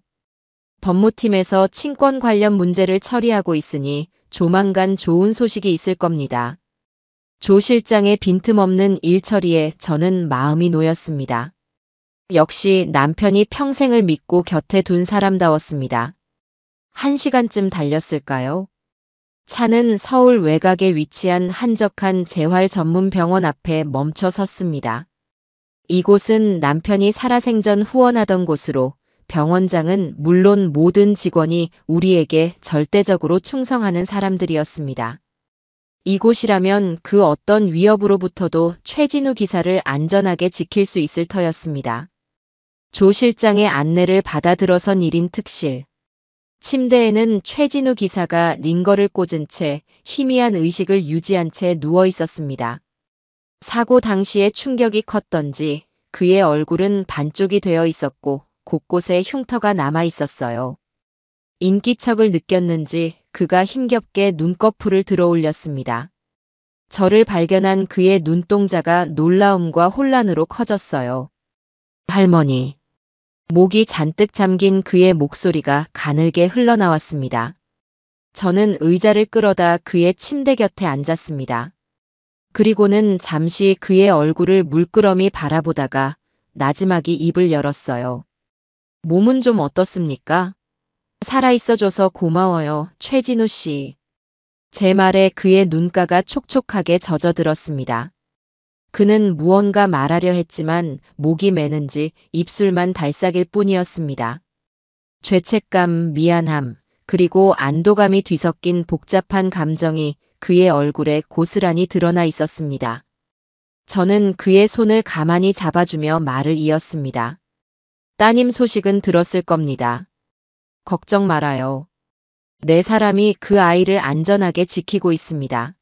법무팀에서 친권 관련 문제를 처리하고 있으니 조만간 좋은 소식이 있을 겁니다. 조 실장의 빈틈없는 일 처리에 저는 마음이 놓였습니다. 역시 남편이 평생을 믿고 곁에 둔 사람다웠습니다. 1시간쯤 달렸을까요? 차는 서울 외곽에 위치한 한적한 재활 전문 병원 앞에 멈춰 섰습니다. 이곳은 남편이 살아생전 후원하던 곳으로 병원장은 물론 모든 직원이 우리에게 절대적으로 충성하는 사람들이었습니다. 이곳이라면 그 어떤 위협으로부터도 최진우 기사를 안전하게 지킬 수 있을 터였습니다. 조 실장의 안내를 받아 들어선 1인 특실. 침대에는 최진우 기사가 링거를 꽂은 채 희미한 의식을 유지한 채 누워 있었습니다. 사고 당시에 충격이 컸던지 그의 얼굴은 반쪽이 되어 있었고 곳곳에 흉터가 남아 있었어요. 인기척을 느꼈는지 그가 힘겹게 눈꺼풀을 들어 올렸습니다. 저를 발견한 그의 눈동자가 놀라움과 혼란으로 커졌어요. 할머니. 목이 잔뜩 잠긴 그의 목소리가 가늘게 흘러나왔습니다. 저는 의자를 끌어다 그의 침대 곁에 앉았습니다. 그리고는 잠시 그의 얼굴을 물끄러미 바라보다가 나지막이 입을 열었어요. 몸은 좀 어떻습니까? 살아있어줘서 고마워요, 최진우 씨. 제 말에 그의 눈가가 촉촉하게 젖어들었습니다. 그는 무언가 말하려 했지만 목이 메는지 입술만 달싹일 뿐이었습니다. 죄책감, 미안함, 그리고 안도감이 뒤섞인 복잡한 감정이 그의 얼굴에 고스란히 드러나 있었습니다. 저는 그의 손을 가만히 잡아주며 말을 이었습니다. 따님 소식은 들었을 겁니다. 걱정 말아요. 내 사람이 그 아이를 안전하게 지키고 있습니다.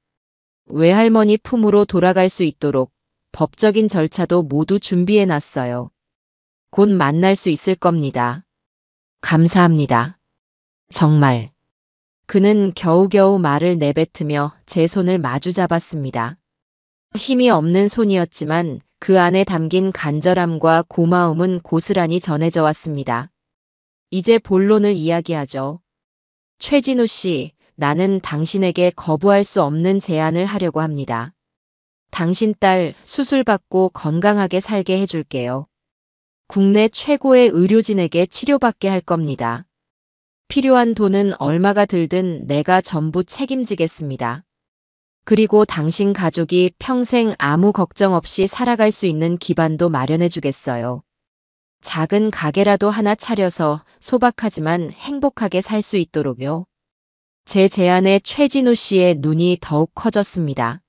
외할머니 품으로 돌아갈 수 있도록 법적인 절차도 모두 준비해 놨어요. 곧 만날 수 있을 겁니다. 감사합니다. 정말. 그는 겨우겨우 말을 내뱉으며 제 손을 마주 잡았습니다. 힘이 없는 손이었지만 그 안에 담긴 간절함과 고마움은 고스란히 전해져 왔습니다. 이제 본론을 이야기하죠. 최진우 씨, 나는 당신에게 거부할 수 없는 제안을 하려고 합니다. 당신 딸 수술받고 건강하게 살게 해줄게요. 국내 최고의 의료진에게 치료받게 할 겁니다. 필요한 돈은 얼마가 들든 내가 전부 책임지겠습니다. 그리고 당신 가족이 평생 아무 걱정 없이 살아갈 수 있는 기반도 마련해 주겠어요. 작은 가게라도 하나 차려서 소박하지만 행복하게 살 수 있도록요. 제 제안에 최진우 씨의 눈이 더욱 커졌습니다.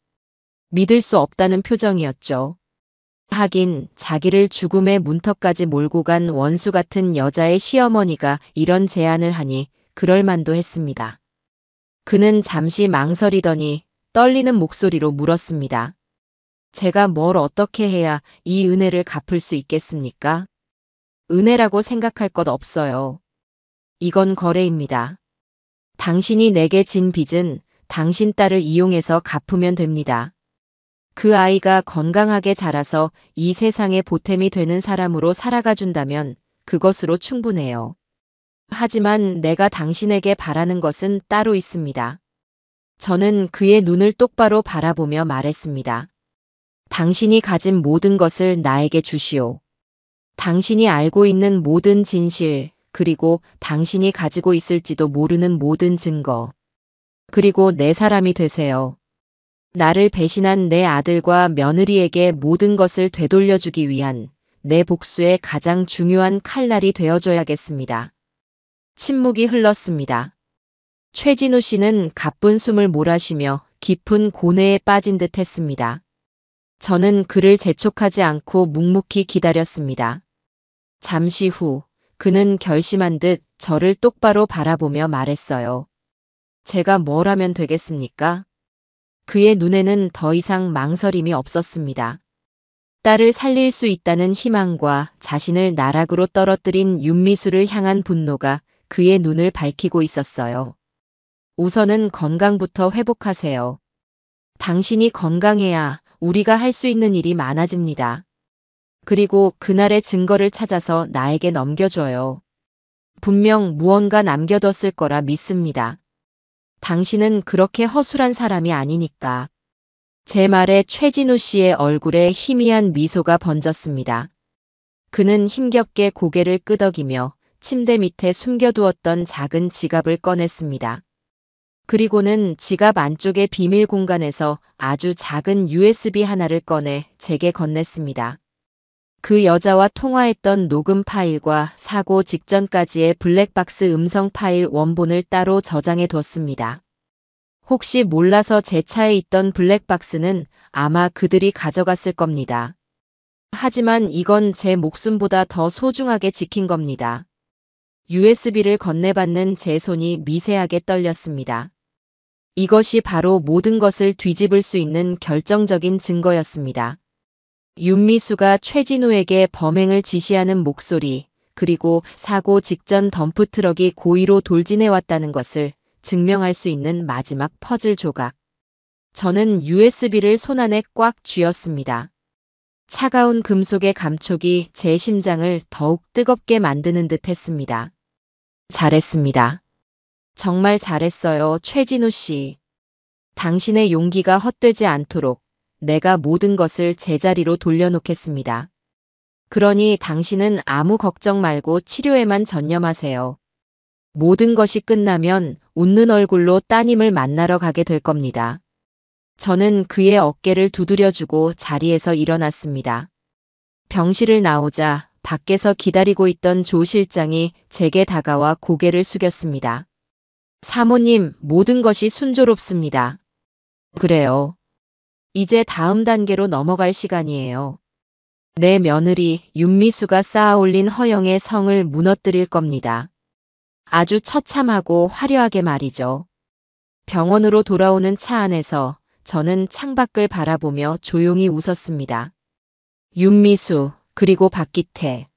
믿을 수 없다는 표정이었죠. 하긴 자기를 죽음의 문턱까지 몰고 간 원수 같은 여자의 시어머니가 이런 제안을 하니 그럴만도 했습니다. 그는 잠시 망설이더니 떨리는 목소리로 물었습니다. 제가 뭘 어떻게 해야 이 은혜를 갚을 수 있겠습니까? 은혜라고 생각할 것 없어요. 이건 거래입니다. 당신이 내게 진 빚은 당신 딸을 이용해서 갚으면 됩니다. 그 아이가 건강하게 자라서 이 세상의 보탬이 되는 사람으로 살아가 준다면 그것으로 충분해요. 하지만 내가 당신에게 바라는 것은 따로 있습니다. 저는 그의 눈을 똑바로 바라보며 말했습니다. 당신이 가진 모든 것을 나에게 주시오. 당신이 알고 있는 모든 진실, 그리고 당신이 가지고 있을지도 모르는 모든 증거. 그리고 내 사람이 되세요. 나를 배신한 내 아들과 며느리에게 모든 것을 되돌려주기 위한 내 복수의 가장 중요한 칼날이 되어줘야겠습니다. 침묵이 흘렀습니다. 최진우 씨는 가쁜 숨을 몰아쉬며 깊은 고뇌에 빠진 듯 했습니다. 저는 그를 재촉하지 않고 묵묵히 기다렸습니다. 잠시 후 그는 결심한 듯 저를 똑바로 바라보며 말했어요. 제가 뭘 하면 되겠습니까? 그의 눈에는 더 이상 망설임이 없었습니다. 딸을 살릴 수 있다는 희망과 자신을 나락으로 떨어뜨린 윤미수를 향한 분노가 그의 눈을 밝히고 있었어요. 우선은 건강부터 회복하세요. 당신이 건강해야 우리가 할 수 있는 일이 많아집니다. 그리고 그날의 증거를 찾아서 나에게 넘겨줘요. 분명 무언가 남겨뒀을 거라 믿습니다. 당신은 그렇게 허술한 사람이 아니니까. 제 말에 최진우 씨의 얼굴에 희미한 미소가 번졌습니다. 그는 힘겹게 고개를 끄덕이며 침대 밑에 숨겨두었던 작은 지갑을 꺼냈습니다. 그리고는 지갑 안쪽의 비밀 공간에서 아주 작은 USB 하나를 꺼내 제게 건넸습니다. 그 여자와 통화했던 녹음 파일과 사고 직전까지의 블랙박스 음성 파일 원본을 따로 저장해 뒀습니다. 혹시 몰라서 제 차에 있던 블랙박스는 아마 그들이 가져갔을 겁니다. 하지만 이건 제 목숨보다 더 소중하게 지킨 겁니다. USB를 건네받는 제 손이 미세하게 떨렸습니다. 이것이 바로 모든 것을 뒤집을 수 있는 결정적인 증거였습니다. 윤미수가 최진우에게 범행을 지시하는 목소리, 그리고 사고 직전 덤프트럭이 고의로 돌진해왔다는 것을 증명할 수 있는 마지막 퍼즐 조각. 저는 USB를 손안에 꽉 쥐었습니다. 차가운 금속의 감촉이 제 심장을 더욱 뜨겁게 만드는 듯 했습니다. 잘했습니다. 정말 잘했어요, 최진우 씨. 당신의 용기가 헛되지 않도록 내가 모든 것을 제자리로 돌려놓겠습니다. 그러니 당신은 아무 걱정 말고 치료에만 전념하세요. 모든 것이 끝나면 웃는 얼굴로 따님을 만나러 가게 될 겁니다. 저는 그의 어깨를 두드려주고 자리에서 일어났습니다. 병실을 나오자 밖에서 기다리고 있던 조 실장이 제게 다가와 고개를 숙였습니다. 사모님, 모든 것이 순조롭습니다. 그래요. 이제 다음 단계로 넘어갈 시간이에요. 내 며느리 윤미수가 쌓아올린 허영의 성을 무너뜨릴 겁니다. 아주 처참하고 화려하게 말이죠. 병원으로 돌아오는 차 안에서 저는 창밖을 바라보며 조용히 웃었습니다. 윤미수, 그리고 박기태.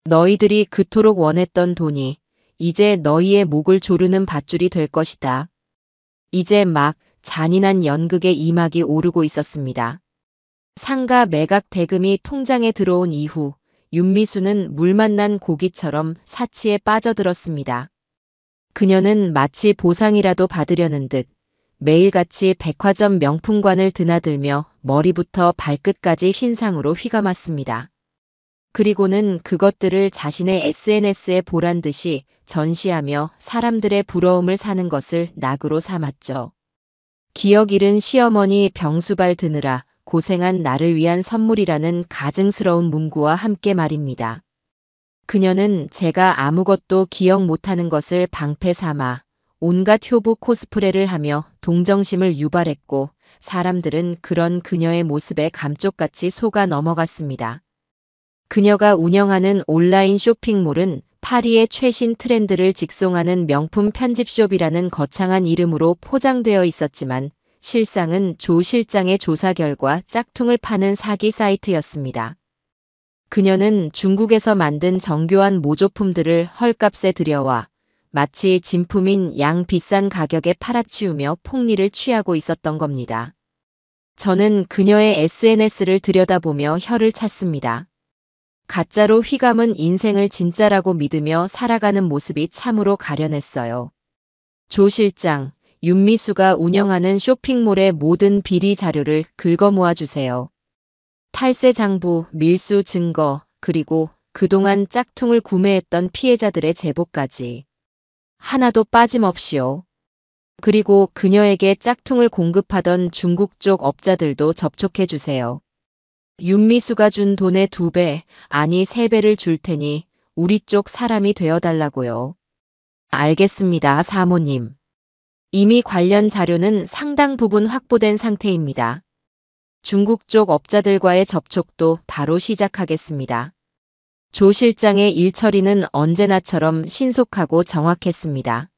너희들이 그토록 원했던 돈이 이제 너희의 목을 조르는 밧줄이 될 것이다. 이제 막 잔인한 연극의 이막이 오르고 있었습니다. 상가 매각 대금이 통장에 들어온 이후 윤미수는 물 만난 고기처럼 사치에 빠져들었습니다. 그녀는 마치 보상이라도 받으려는 듯 매일같이 백화점 명품관을 드나들며 머리부터 발끝까지 신상으로 휘감았습니다. 그리고는 그것들을 자신의 SNS에 보란 듯이 전시하며 사람들의 부러움을 사는 것을 낙으로 삼았죠. 기억 잃은 시어머니 병수발 드느라 고생한 나를 위한 선물이라는 가증스러운 문구와 함께 말입니다. 그녀는 제가 아무것도 기억 못하는 것을 방패 삼아 온갖 효부 코스프레를 하며 동정심을 유발했고 사람들은 그런 그녀의 모습에 감쪽같이 속아 넘어갔습니다. 그녀가 운영하는 온라인 쇼핑몰은 파리의 최신 트렌드를 직송하는 명품 편집숍이라는 거창한 이름으로 포장되어 있었지만 실상은 조 실장의 조사 결과 짝퉁을 파는 사기 사이트였습니다. 그녀는 중국에서 만든 정교한 모조품들을 헐값에 들여와 마치 진품인 양 비싼 가격에 팔아치우며 폭리를 취하고 있었던 겁니다. 저는 그녀의 SNS를 들여다보며 혀를 찼습니다. 가짜로 휘감은 인생을 진짜라고 믿으며 살아가는 모습이 참으로 가련했어요. 조 실장, 윤미수가 운영하는 쇼핑몰의 모든 비리 자료를 긁어 모아주세요. 탈세 장부, 밀수 증거, 그리고 그동안 짝퉁을 구매했던 피해자들의 제보까지. 하나도 빠짐없이요. 그리고 그녀에게 짝퉁을 공급하던 중국 쪽 업자들도 접촉해주세요. 윤미수가 준 돈의 2배, 아니 3배를 줄 테니 우리 쪽 사람이 되어달라고요. 알겠습니다, 사모님. 이미 관련 자료는 상당 부분 확보된 상태입니다. 중국 쪽 업자들과의 접촉도 바로 시작하겠습니다. 조 실장의 일 처리는 언제나처럼 신속하고 정확했습니다.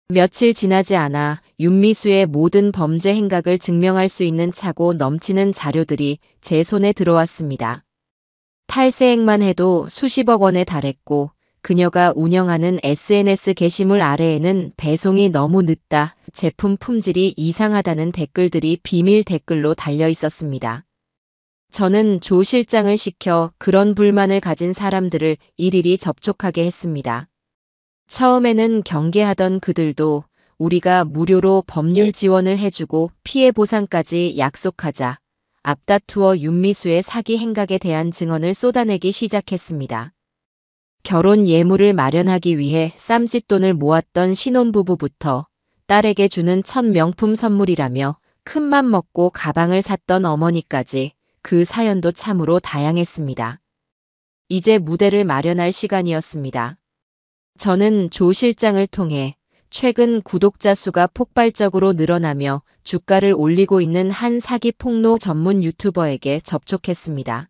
며칠 지나지 않아 윤미수의 모든 범죄 행각을 증명할 수 있는 차고 넘치는 자료들이 제 손에 들어왔습니다. 탈세액만 해도 수십억 원에 달했고 그녀가 운영하는 SNS 게시물 아래에는 배송이 너무 늦다, 제품 품질이 이상하다는 댓글들이 비밀 댓글로 달려 있었습니다. 저는 조 실장을 시켜 그런 불만을 가진 사람들을 일일이 접촉하게 했습니다. 처음에는 경계하던 그들도 우리가 무료로 법률 지원을 해주고 피해 보상까지 약속하자 앞다투어 윤미수의 사기 행각에 대한 증언을 쏟아내기 시작했습니다. 결혼 예물을 마련하기 위해 쌈짓돈을 모았던 신혼부부부터 딸에게 주는 첫 명품 선물이라며 큰맘 먹고 가방을 샀던 어머니까지 그 사연도 참으로 다양했습니다. 이제 무대를 마련할 시간이었습니다. 저는 조 실장을 통해 최근 구독자 수가 폭발적으로 늘어나며 주가를 올리고 있는 한 사기 폭로 전문 유튜버에게 접촉했습니다.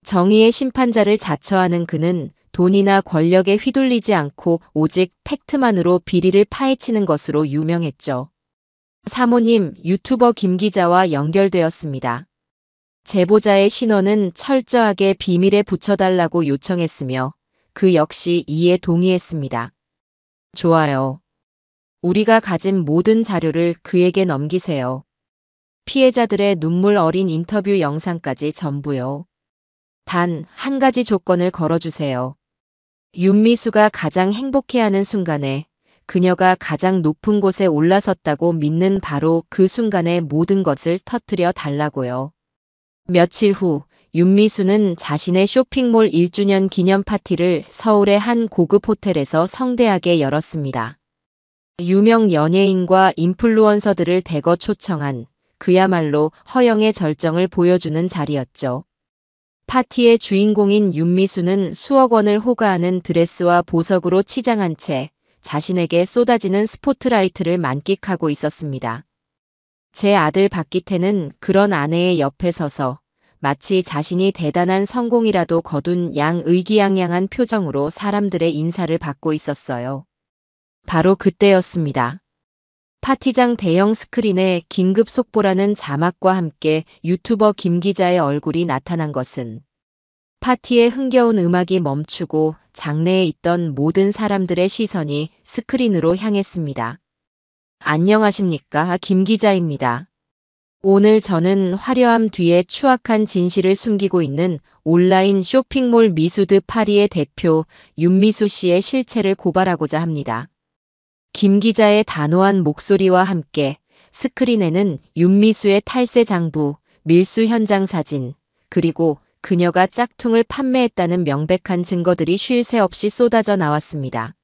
정의의 심판자를 자처하는 그는 돈이나 권력에 휘둘리지 않고 오직 팩트만으로 비리를 파헤치는 것으로 유명했죠. 사모님, 유튜버 김 기자와 연결되었습니다. 제보자의 신원은 철저하게 비밀에 붙여달라고 요청했으며 그 역시 이에 동의했습니다. 좋아요. 우리가 가진 모든 자료를 그에게 넘기세요. 피해자들의 눈물 어린 인터뷰 영상까지 전부요. 단 한 가지 조건을 걸어주세요. 윤미수가 가장 행복해하는 순간에 그녀가 가장 높은 곳에 올라섰다고 믿는 바로 그 순간의 모든 것을 터뜨려 달라고요. 며칠 후 윤미수는 자신의 쇼핑몰 1주년 기념 파티를 서울의 한 고급 호텔에서 성대하게 열었습니다. 유명 연예인과 인플루언서들을 대거 초청한 그야말로 허영의 절정을 보여주는 자리였죠. 파티의 주인공인 윤미수는 수억 원을 호가하는 드레스와 보석으로 치장한 채 자신에게 쏟아지는 스포트라이트를 만끽하고 있었습니다. 제 아들 박기태는 그런 아내의 옆에 서서 마치 자신이 대단한 성공이라도 거둔 양 의기양양한 표정으로 사람들의 인사를 받고 있었어요. 바로 그때였습니다. 파티장 대형 스크린에 긴급 속보라는 자막과 함께 유튜버 김 기자의 얼굴이 나타난 것은 파티의 흥겨운 음악이 멈추고 장내에 있던 모든 사람들의 시선이 스크린으로 향했습니다. 안녕하십니까, 김 기자입니다. 오늘 저는 화려함 뒤에 추악한 진실을 숨기고 있는 온라인 쇼핑몰 미수드 파리의 대표 윤미수 씨의 실체를 고발하고자 합니다. 김 기자의 단호한 목소리와 함께 스크린에는 윤미수의 탈세 장부, 밀수 현장 사진, 그리고 그녀가 짝퉁을 판매했다는 명백한 증거들이 쉴 새 없이 쏟아져 나왔습니다.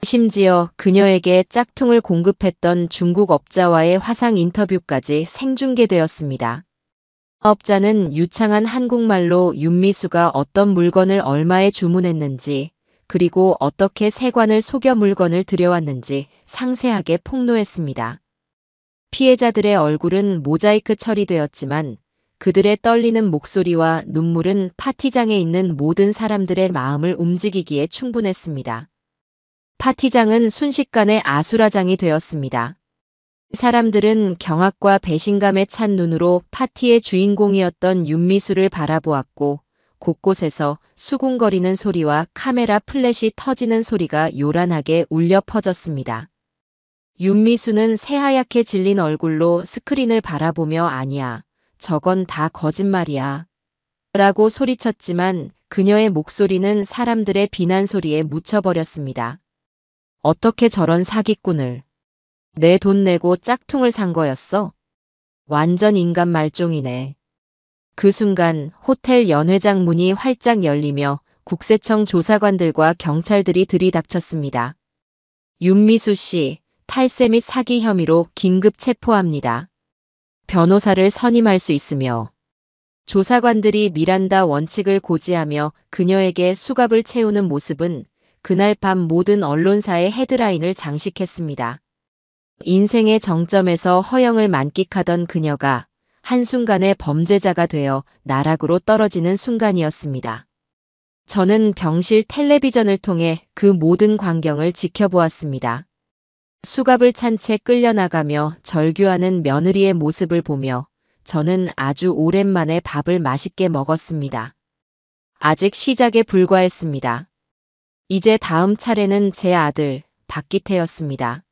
심지어 그녀에게 짝퉁을 공급했던 중국 업자와의 화상 인터뷰까지 생중계되었습니다. 업자는 유창한 한국말로 윤미수가 어떤 물건을 얼마에 주문했는지, 그리고 어떻게 세관을 속여 물건을 들여왔는지 상세하게 폭로했습니다. 피해자들의 얼굴은 모자이크 처리되었지만 그들의 떨리는 목소리와 눈물은 파티장에 있는 모든 사람들의 마음을 움직이기에 충분했습니다. 파티장은 순식간에 아수라장이 되었습니다. 사람들은 경악과 배신감에 찬 눈으로 파티의 주인공이었던 윤미수를 바라보았고 곳곳에서 수군거리는 소리와 카메라 플래시 터지는 소리가 요란하게 울려 퍼졌습니다. 윤미수는 새하얗게 질린 얼굴로 스크린을 바라보며 아니야, 저건 다 거짓말이야 라고 소리쳤지만 그녀의 목소리는 사람들의 비난 소리에 묻혀버렸습니다. 어떻게 저런 사기꾼을. 내 돈 내고 짝퉁을 산 거였어? 완전 인간 말종이네. 그 순간 호텔 연회장 문이 활짝 열리며 국세청 조사관들과 경찰들이 들이닥쳤습니다. 윤미수 씨, 탈세 및 사기 혐의로 긴급 체포합니다. 변호사를 선임할 수 있으며. 조사관들이 미란다 원칙을 고지하며 그녀에게 수갑을 채우는 모습은 그날 밤 모든 언론사의 헤드라인을 장식했습니다. 인생의 정점에서 허영을 만끽하던 그녀가 한순간에 범죄자가 되어 나락으로 떨어지는 순간이었습니다. 저는 병실 텔레비전을 통해 그 모든 광경을 지켜보았습니다. 수갑을 찬 채 끌려나가며 절규하는 며느리의 모습을 보며 저는 아주 오랜만에 밥을 맛있게 먹었습니다. 아직 시작에 불과했습니다. 이제 다음 차례는 제 아들 박기태였습니다.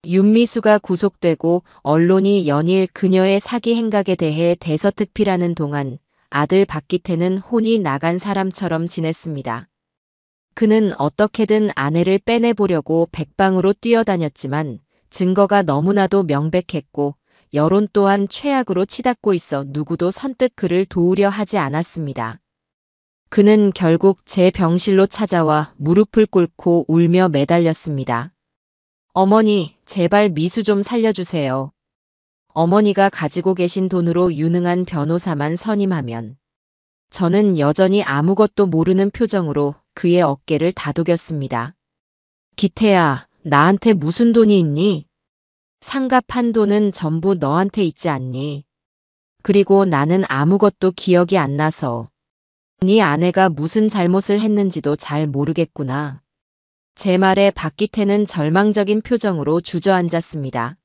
윤미수가 구속되고 언론이 연일 그녀의 사기 행각에 대해 대서특필하는 동안 아들 박기태는 혼이 나간 사람처럼 지냈습니다. 그는 어떻게든 아내를 빼내보려고 백방으로 뛰어다녔지만 증거가 너무나도 명백했고 여론 또한 최악으로 치닫고 있어 누구도 선뜻 그를 도우려 하지 않았습니다. 그는 결국 제 병실로 찾아와 무릎을 꿇고 울며 매달렸습니다. 어머니, 제발 미수 좀 살려주세요. 어머니가 가지고 계신 돈으로 유능한 변호사만 선임하면. 저는 여전히 아무것도 모르는 표정으로 그의 어깨를 다독였습니다. 기태야, 나한테 무슨 돈이 있니? 상갑한 돈은 전부 너한테 있지 않니? 그리고 나는 아무것도 기억이 안 나서. 네 아내가 무슨 잘못을 했는지도 잘 모르겠구나. 제 말에 박기태는 절망적인 표정으로 주저앉았습니다.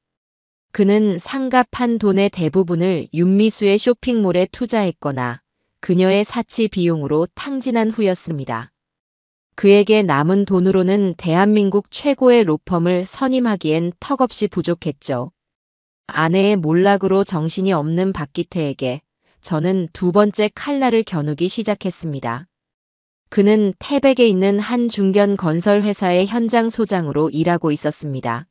그는 상갑한 돈의 대부분을 윤미수의 쇼핑몰에 투자했거나 그녀의 사치 비용으로 탕진한 후였습니다. 그에게 남은 돈으로는 대한민국 최고의 로펌을 선임하기엔 턱없이 부족했죠. 아내의 몰락으로 정신이 없는 박기태에게 저는 두 번째 칼날을 겨누기 시작했습니다. 그는 태백에 있는 한 중견 건설 회사의 현장 소장으로 일하고 있었습니다.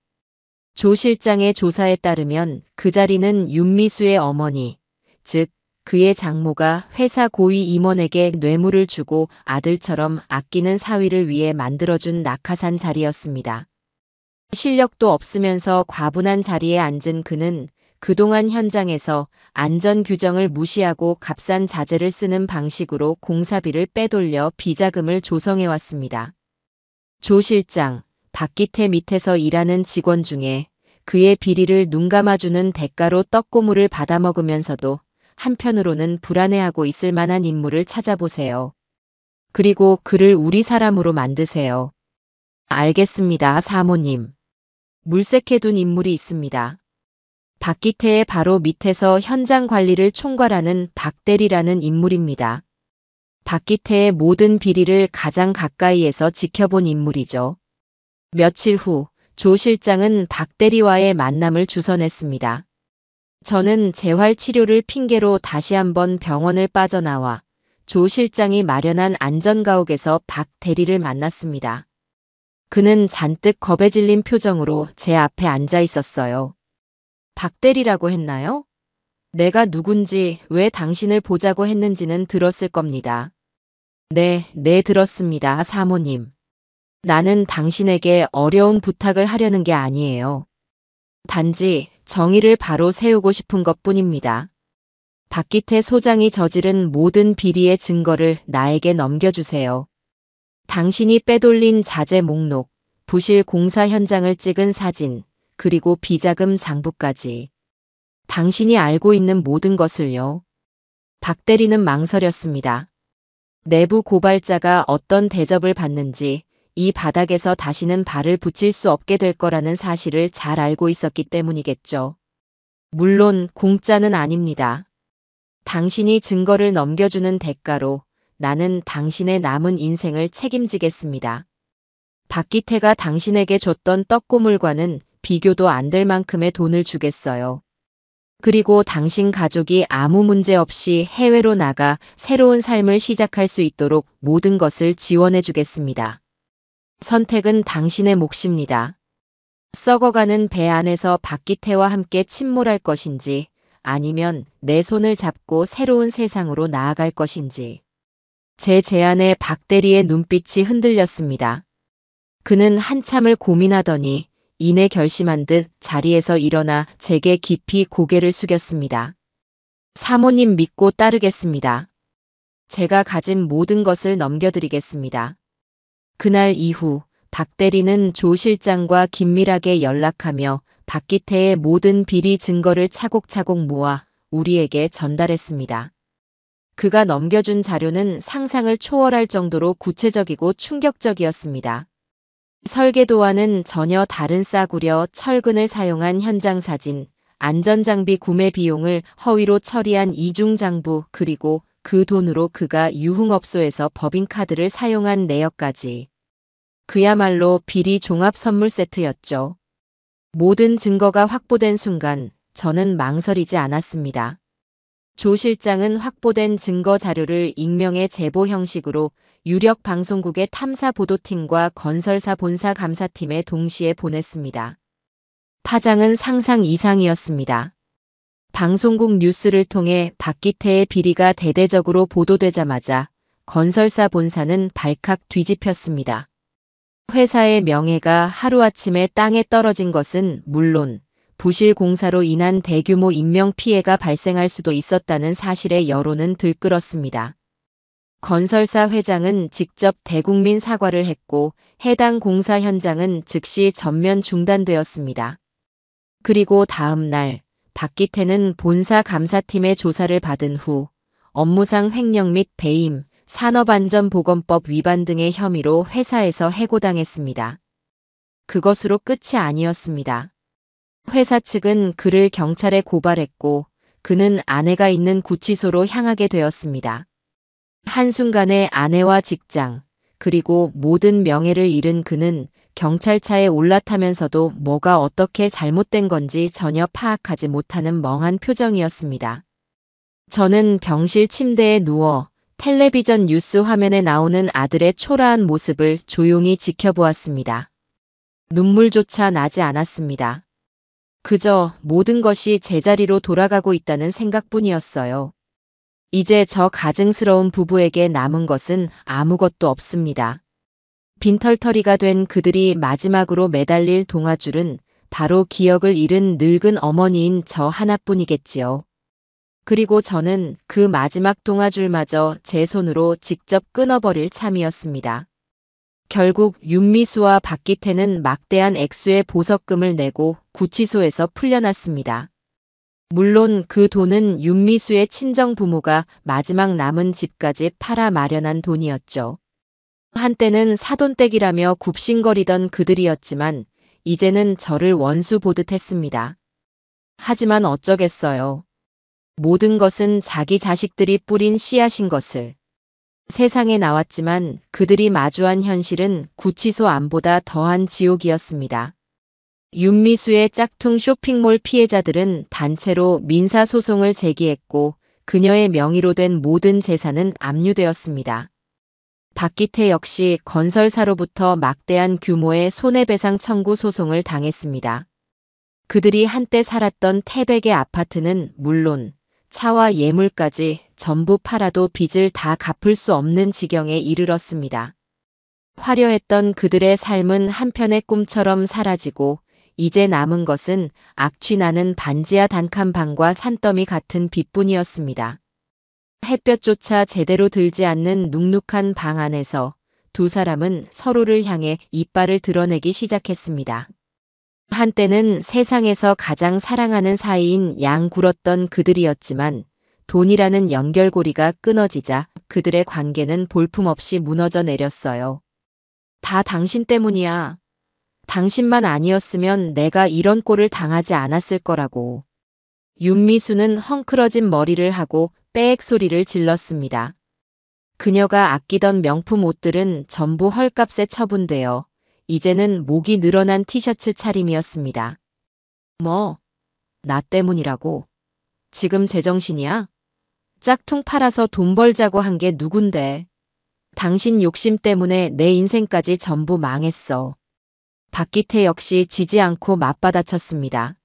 조 실장의 조사에 따르면 그 자리는 윤미수의 어머니, 즉 그의 장모가 회사 고위 임원에게 뇌물을 주고 아들처럼 아끼는 사위를 위해 만들어준 낙하산 자리였습니다. 실력도 없으면서 과분한 자리에 앉은 그는 그동안 현장에서 안전 규정을 무시하고 값싼 자재를 쓰는 방식으로 공사비를 빼돌려 비자금을 조성해왔습니다. 조 실장, 박기태 밑에서 일하는 직원 중에 그의 비리를 눈감아주는 대가로 떡고물을 받아먹으면서도 한편으로는 불안해하고 있을 만한 인물을 찾아보세요. 그리고 그를 우리 사람으로 만드세요. 알겠습니다, 사모님. 물색해둔 인물이 있습니다. 박기태의 바로 밑에서 현장 관리를 총괄하는 박대리라는 인물입니다. 박기태의 모든 비리를 가장 가까이에서 지켜본 인물이죠. 며칠 후 조 실장은 박대리와의 만남을 주선했습니다. 저는 재활 치료를 핑계로 다시 한번 병원을 빠져나와 조 실장이 마련한 안전가옥에서 박 대리를 만났습니다. 그는 잔뜩 겁에 질린 표정으로 제 앞에 앉아 있었어요. 박 대리라고 했나요? 내가 누군지 왜 당신을 보자고 했는지는 들었을 겁니다. 네, 들었습니다, 사모님. 나는 당신에게 어려운 부탁을 하려는 게 아니에요. 단지 정의를 바로 세우고 싶은 것뿐입니다. 박기태 소장이 저지른 모든 비리의 증거를 나에게 넘겨주세요. 당신이 빼돌린 자재 목록, 부실 공사 현장을 찍은 사진, 그리고 비자금 장부까지. 당신이 알고 있는 모든 것을요. 박 대리는 망설였습니다. 내부 고발자가 어떤 대접을 받는지, 이 바닥에서 다시는 발을 붙일 수 없게 될 거라는 사실을 잘 알고 있었기 때문이겠죠. 물론 공짜는 아닙니다. 당신이 증거를 넘겨주는 대가로 나는 당신의 남은 인생을 책임지겠습니다. 박기태가 당신에게 줬던 떡고물과는 비교도 안 될 만큼의 돈을 주겠어요. 그리고 당신 가족이 아무 문제 없이 해외로 나가 새로운 삶을 시작할 수 있도록 모든 것을 지원해 주겠습니다. 선택은 당신의 몫입니다. 썩어가는 배 안에서 박기태와 함께 침몰할 것인지 아니면 내 손을 잡고 새로운 세상으로 나아갈 것인지. 제 제안에 박 대리의 눈빛이 흔들렸습니다. 그는 한참을 고민하더니 이내 결심한 듯 자리에서 일어나 제게 깊이 고개를 숙였습니다. 사모님 믿고 따르겠습니다. 제가 가진 모든 것을 넘겨드리겠습니다. 그날 이후 박 대리는 조 실장과 긴밀하게 연락하며 박기태의 모든 비리 증거를 차곡차곡 모아 우리에게 전달했습니다. 그가 넘겨준 자료는 상상을 초월할 정도로 구체적이고 충격적이었습니다. 설계도와는 전혀 다른 싸구려 철근을 사용한 현장 사진, 안전장비 구매 비용을 허위로 처리한 이중장부, 그리고 그 돈으로 그가 유흥업소에서 법인카드를 사용한 내역까지. 그야말로 비리 종합 선물 세트였죠. 모든 증거가 확보된 순간 저는 망설이지 않았습니다. 조 실장은 확보된 증거 자료를 익명의 제보 형식으로 유력 방송국의 탐사보도팀과 건설사 본사 감사팀에 동시에 보냈습니다. 파장은 상상 이상이었습니다. 방송국 뉴스를 통해 박기태의 비리가 대대적으로 보도되자마자 건설사 본사는 발칵 뒤집혔습니다. 회사의 명예가 하루아침에 땅에 떨어진 것은 물론 부실 공사로 인한 대규모 인명피해가 발생할 수도 있었다는 사실에 여론은 들끓었습니다. 건설사 회장은 직접 대국민 사과를 했고 해당 공사 현장은 즉시 전면 중단되었습니다. 그리고 다음 날 박기태는 본사 감사팀의 조사를 받은 후 업무상 횡령 및 배임, 산업안전보건법 위반 등의 혐의로 회사에서 해고당했습니다. 그것으로 끝이 아니었습니다. 회사 측은 그를 경찰에 고발했고 그는 아내가 있는 구치소로 향하게 되었습니다. 한순간에 아내와 직장, 그리고 모든 명예를 잃은 그는 경찰차에 올라타면서도 뭐가 어떻게 잘못된 건지 전혀 파악하지 못하는 멍한 표정이었습니다. 저는 병실 침대에 누워 텔레비전 뉴스 화면에 나오는 아들의 초라한 모습을 조용히 지켜보았습니다. 눈물조차 나지 않았습니다. 그저 모든 것이 제자리로 돌아가고 있다는 생각뿐이었어요. 이제 저 가증스러운 부부에게 남은 것은 아무것도 없습니다. 빈털터리가 된 그들이 마지막으로 매달릴 동아줄은 바로 기억을 잃은 늙은 어머니인 저 하나뿐이겠지요. 그리고 저는 그 마지막 동아줄마저 제 손으로 직접 끊어버릴 참이었습니다. 결국 윤미수와 박기태는 막대한 액수의 보석금을 내고 구치소에서 풀려났습니다. 물론 그 돈은 윤미수의 친정 부모가 마지막 남은 집까지 팔아 마련한 돈이었죠. 한때는 사돈댁이라며 굽신거리던 그들이었지만 이제는 저를 원수 보듯 했습니다. 하지만 어쩌겠어요. 모든 것은 자기 자식들이 뿌린 씨앗인 것을. 세상에 나왔지만 그들이 마주한 현실은 구치소 안보다 더한 지옥이었습니다. 윤미수의 짝퉁 쇼핑몰 피해자들은 단체로 민사소송을 제기했고 그녀의 명의로 된 모든 재산은 압류되었습니다. 박기태 역시 건설사로부터 막대한 규모의 손해배상 청구 소송을 당했습니다. 그들이 한때 살았던 태백의 아파트는 물론 차와 예물까지 전부 팔아도 빚을 다 갚을 수 없는 지경에 이르렀습니다. 화려했던 그들의 삶은 한편의 꿈처럼 사라지고 이제 남은 것은 악취나는 반지하 단칸방과 산더미 같은 빚뿐이었습니다. 햇볕조차 제대로 들지 않는 눅눅한 방 안에서 두 사람은 서로를 향해 이빨을 드러내기 시작했습니다. 한때는 세상에서 가장 사랑하는 사이인 양굴었던 그들이었지만 돈이라는 연결고리가 끊어지자 그들의 관계는 볼품없이 무너져 내렸어요. 다 당신 때문이야. 당신만 아니었으면 내가 이런 꼴을 당하지 않았을 거라고. 윤미수는 헝클어진 머리를 하고 빽 소리를 질렀습니다. 그녀가 아끼던 명품 옷들은 전부 헐값에 처분되어 이제는 목이 늘어난 티셔츠 차림이었습니다. 뭐, 나 때문이라고? 지금 제정신이야? 짝퉁 팔아서 돈 벌자고 한 게 누군데? 당신 욕심 때문에 내 인생까지 전부 망했어. 박기태 역시 지지 않고 맞받아쳤습니다.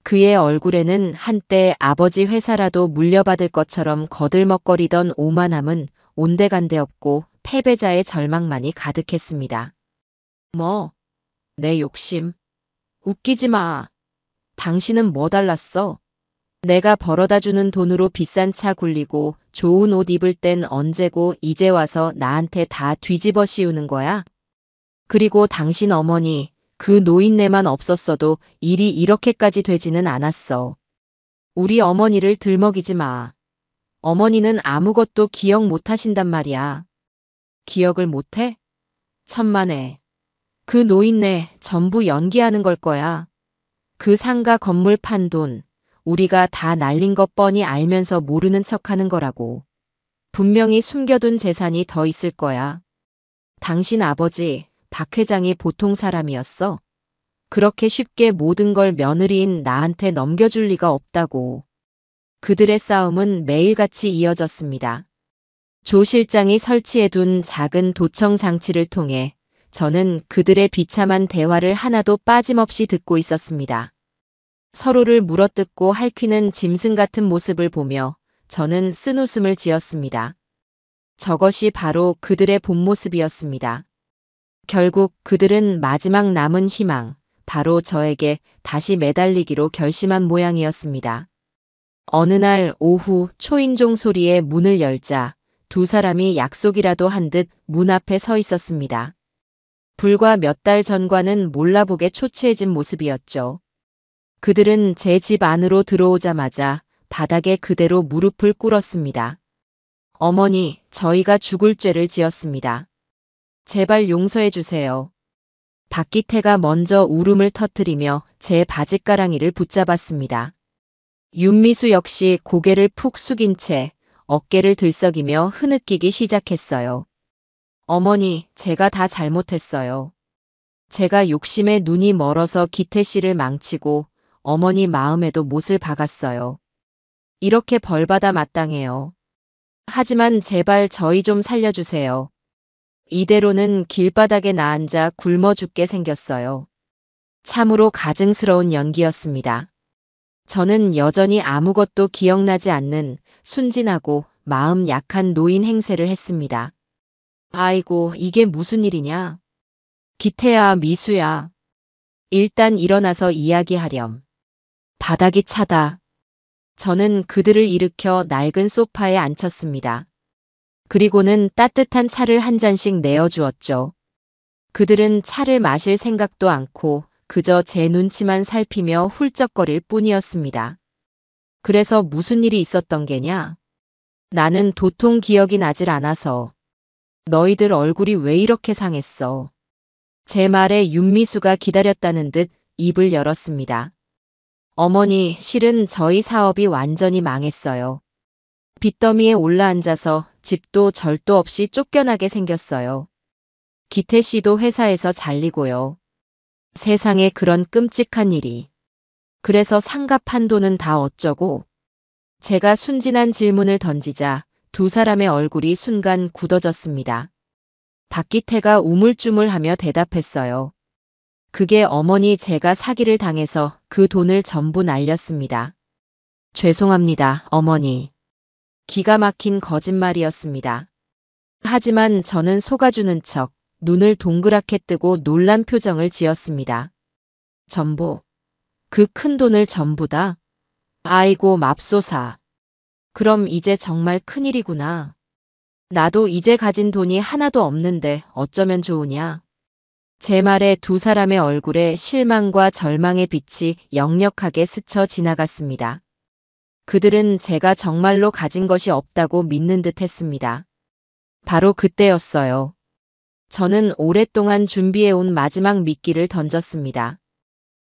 그의 얼굴에는 한때 아버지 회사라도 물려받을 것처럼 거들먹거리던 오만함은 온데간데 없고 패배자의 절망만이 가득했습니다. 뭐, 내 욕심. 웃기지 마. 당신은 뭐 달랐어? 내가 벌어다주는 돈으로 비싼 차 굴리고 좋은 옷 입을 땐 언제고 이제 와서 나한테 다 뒤집어 씌우는 거야? 그리고 당신 어머니, 그 노인네만 없었어도 일이 이렇게까지 되지는 않았어. 우리 어머니를 들먹이지 마. 어머니는 아무것도 기억 못 하신단 말이야. 기억을 못 해? 천만에. 그 노인네 전부 연기하는 걸 거야. 그 상가 건물 판 돈, 우리가 다 날린 것 뻔히 알면서 모르는 척하는 거라고. 분명히 숨겨둔 재산이 더 있을 거야. 당신 아버지, 박 회장이 보통 사람이었어? 그렇게 쉽게 모든 걸 며느리인 나한테 넘겨줄 리가 없다고. 그들의 싸움은 매일같이 이어졌습니다. 조 실장이 설치해둔 작은 도청 장치를 통해 저는 그들의 비참한 대화를 하나도 빠짐없이 듣고 있었습니다. 서로를 물어뜯고 핥히는 짐승 같은 모습을 보며 저는 쓴웃음을 지었습니다. 저것이 바로 그들의 본 모습이었습니다. 결국 그들은 마지막 남은 희망, 바로 저에게 다시 매달리기로 결심한 모양이었습니다. 어느 날 오후 초인종 소리에 문을 열자 두 사람이 약속이라도 한 듯 문 앞에 서 있었습니다. 불과 몇 달 전과는 몰라보게 초췌해진 모습이었죠. 그들은 제 집 안으로 들어오자마자 바닥에 그대로 무릎을 꿇었습니다. 어머니, 저희가 죽을 죄를 지었습니다. 제발 용서해 주세요. 박기태가 먼저 울음을 터뜨리며 제 바짓가랑이를 붙잡았습니다. 윤미수 역시 고개를 푹 숙인 채 어깨를 들썩이며 흐느끼기 시작했어요. 어머니, 제가 다 잘못했어요. 제가 욕심에 눈이 멀어서 기태 씨를 망치고 어머니 마음에도 못을 박았어요. 이렇게 벌받아 마땅해요. 하지만 제발 저희 좀 살려주세요. 이대로는 길바닥에 나앉아 굶어 죽게 생겼어요. 참으로 가증스러운 연기였습니다. 저는 여전히 아무것도 기억나지 않는 순진하고 마음 약한 노인 행세를 했습니다. 아이고, 이게 무슨 일이냐? 기태야, 미수야. 일단 일어나서 이야기하렴. 바닥이 차다. 저는 그들을 일으켜 낡은 소파에 앉혔습니다. 그리고는 따뜻한 차를 한 잔씩 내어주었죠. 그들은 차를 마실 생각도 않고 그저 제 눈치만 살피며 훌쩍거릴 뿐이었습니다. 그래서 무슨 일이 있었던 게냐? 나는 도통 기억이 나질 않아서. 너희들 얼굴이 왜 이렇게 상했어? 제 말에 윤미수가 기다렸다는 듯 입을 열었습니다. 어머니, 실은 저희 사업이 완전히 망했어요. 빚더미에 올라앉아서 집도 절도 없이 쫓겨나게 생겼어요. 기태 씨도 회사에서 잘리고요. 세상에 그런 끔찍한 일이. 그래서 상가 판도는 다 어쩌고? 제가 순진한 질문을 던지자 두 사람의 얼굴이 순간 굳어졌습니다. 박기태가 우물쭈물하며 대답했어요. 그게 어머니, 제가 사기를 당해서 그 돈을 전부 날렸습니다. 죄송합니다, 어머니. 기가 막힌 거짓말이었습니다. 하지만 저는 속아주는 척 눈을 동그랗게 뜨고 놀란 표정을 지었습니다. 전부. 그 큰 돈을 전부 다? 아이고 맙소사. 그럼 이제 정말 큰일이구나. 나도 이제 가진 돈이 하나도 없는데 어쩌면 좋으냐. 제 말에 두 사람의 얼굴에 실망과 절망의 빛이 역력하게 스쳐 지나갔습니다. 그들은 제가 정말로 가진 것이 없다고 믿는 듯 했습니다. 바로 그때였어요. 저는 오랫동안 준비해온 마지막 미끼를 던졌습니다.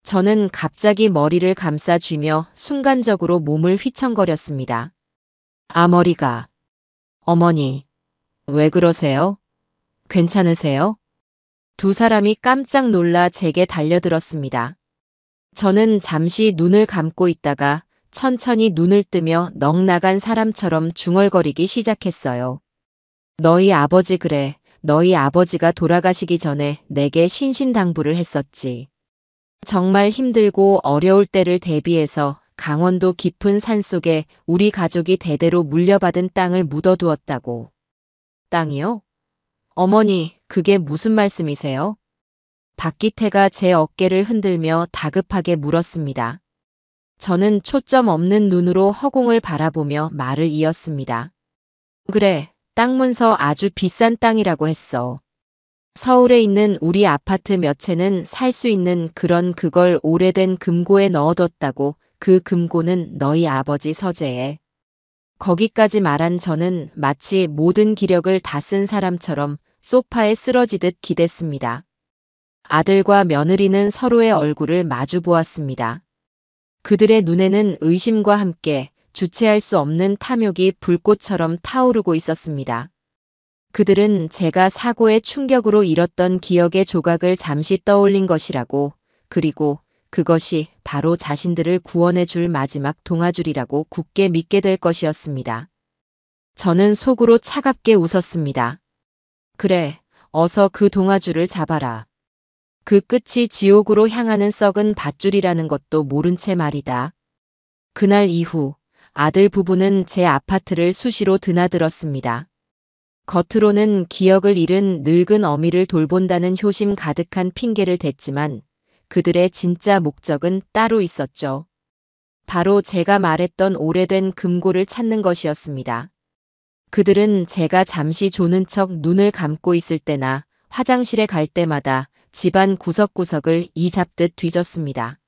저는 갑자기 머리를 감싸 쥐며 순간적으로 몸을 휘청거렸습니다. 아, 머리가. 어머니, 왜 그러세요? 괜찮으세요? 두 사람이 깜짝 놀라 제게 달려들었습니다. 저는 잠시 눈을 감고 있다가 천천히 눈을 뜨며 넋 나간 사람처럼 중얼거리기 시작했어요. 너희 아버지 그래. 너희 아버지가 돌아가시기 전에 내게 신신당부를 했었지. 정말 힘들고 어려울 때를 대비해서 강원도 깊은 산속에 우리 가족이 대대로 물려받은 땅을 묻어두었다고. 땅이요? 어머니, 그게 무슨 말씀이세요? 박기태가 제 어깨를 흔들며 다급하게 물었습니다. 저는 초점 없는 눈으로 허공을 바라보며 말을 이었습니다. 그래, 땅 문서 아주 비싼 땅이라고 했어. 서울에 있는 우리 아파트 몇 채는 살 수 있는 그걸 오래된 금고에 넣어뒀다고. 그 금고는 너희 아버지 서재에. 거기까지 말한 저는 마치 모든 기력을 다 쓴 사람처럼 소파에 쓰러지듯 기댔습니다. 아들과 며느리는 서로의 얼굴을 마주 보았습니다. 그들의 눈에는 의심과 함께 주체할 수 없는 탐욕이 불꽃처럼 타오르고 있었습니다. 그들은 제가 사고의 충격으로 잃었던 기억의 조각을 잠시 떠올린 것이라고, 그리고 그것이 바로 자신들을 구원해 줄 마지막 동아줄이라고 굳게 믿게 될 것이었습니다. 저는 속으로 차갑게 웃었습니다. 그래, 어서 그 동아줄을 잡아라. 그 끝이 지옥으로 향하는 썩은 밧줄이라는 것도 모른 채 말이다. 그날 이후 아들 부부는 제 아파트를 수시로 드나들었습니다. 겉으로는 기억을 잃은 늙은 어미를 돌본다는 효심 가득한 핑계를 댔지만 그들의 진짜 목적은 따로 있었죠. 바로 제가 말했던 오래된 금고를 찾는 것이었습니다. 그들은 제가 잠시 조는 척 눈을 감고 있을 때나 화장실에 갈 때마다 집안 구석구석을 이잡듯 뒤졌습니다.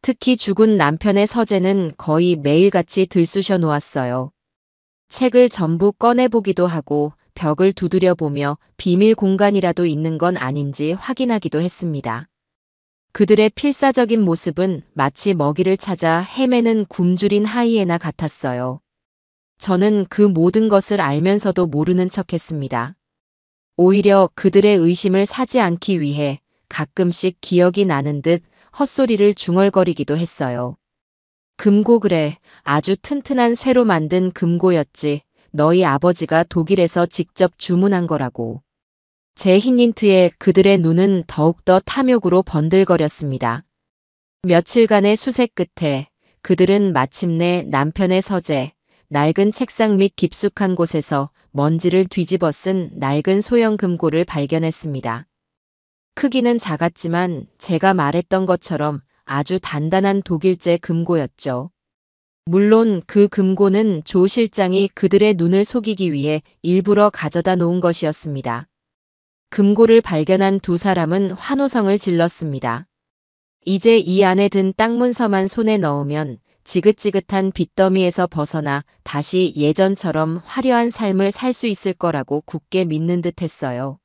특히 죽은 남편의 서재는 거의 매일같이 들쑤셔 놓았어요. 책을 전부 꺼내보기도 하고 벽을 두드려보며 비밀 공간이라도 있는 건 아닌지 확인하기도 했습니다. 그들의 필사적인 모습은 마치 먹이를 찾아 헤매는 굶주린 하이에나 같았어요. 저는 그 모든 것을 알면서도 모르는 척했습니다. 오히려 그들의 의심을 사지 않기 위해 가끔씩 기억이 나는 듯 헛소리를 중얼거리기도 했어요. 금고 그래, 아주 튼튼한 쇠로 만든 금고였지. 너희 아버지가 독일에서 직접 주문한 거라고. 제 흰 닌트에 그들의 눈은 더욱더 탐욕으로 번들거렸습니다. 며칠간의 수색 끝에 그들은 마침내 남편의 서재, 낡은 책상 밑 깊숙한 곳에서 먼지를 뒤집어 쓴 낡은 소형 금고를 발견했습니다. 크기는 작았지만 제가 말했던 것처럼 아주 단단한 독일제 금고였죠. 물론 그 금고는 조 실장이 그들의 눈을 속이기 위해 일부러 가져다 놓은 것이었습니다. 금고를 발견한 두 사람은 환호성을 질렀습니다. 이제 이 안에 든 땅 문서만 손에 넣으면 지긋지긋한 빚더미에서 벗어나 다시 예전처럼 화려한 삶을 살 수 있을 거라고 굳게 믿는 듯 했어요.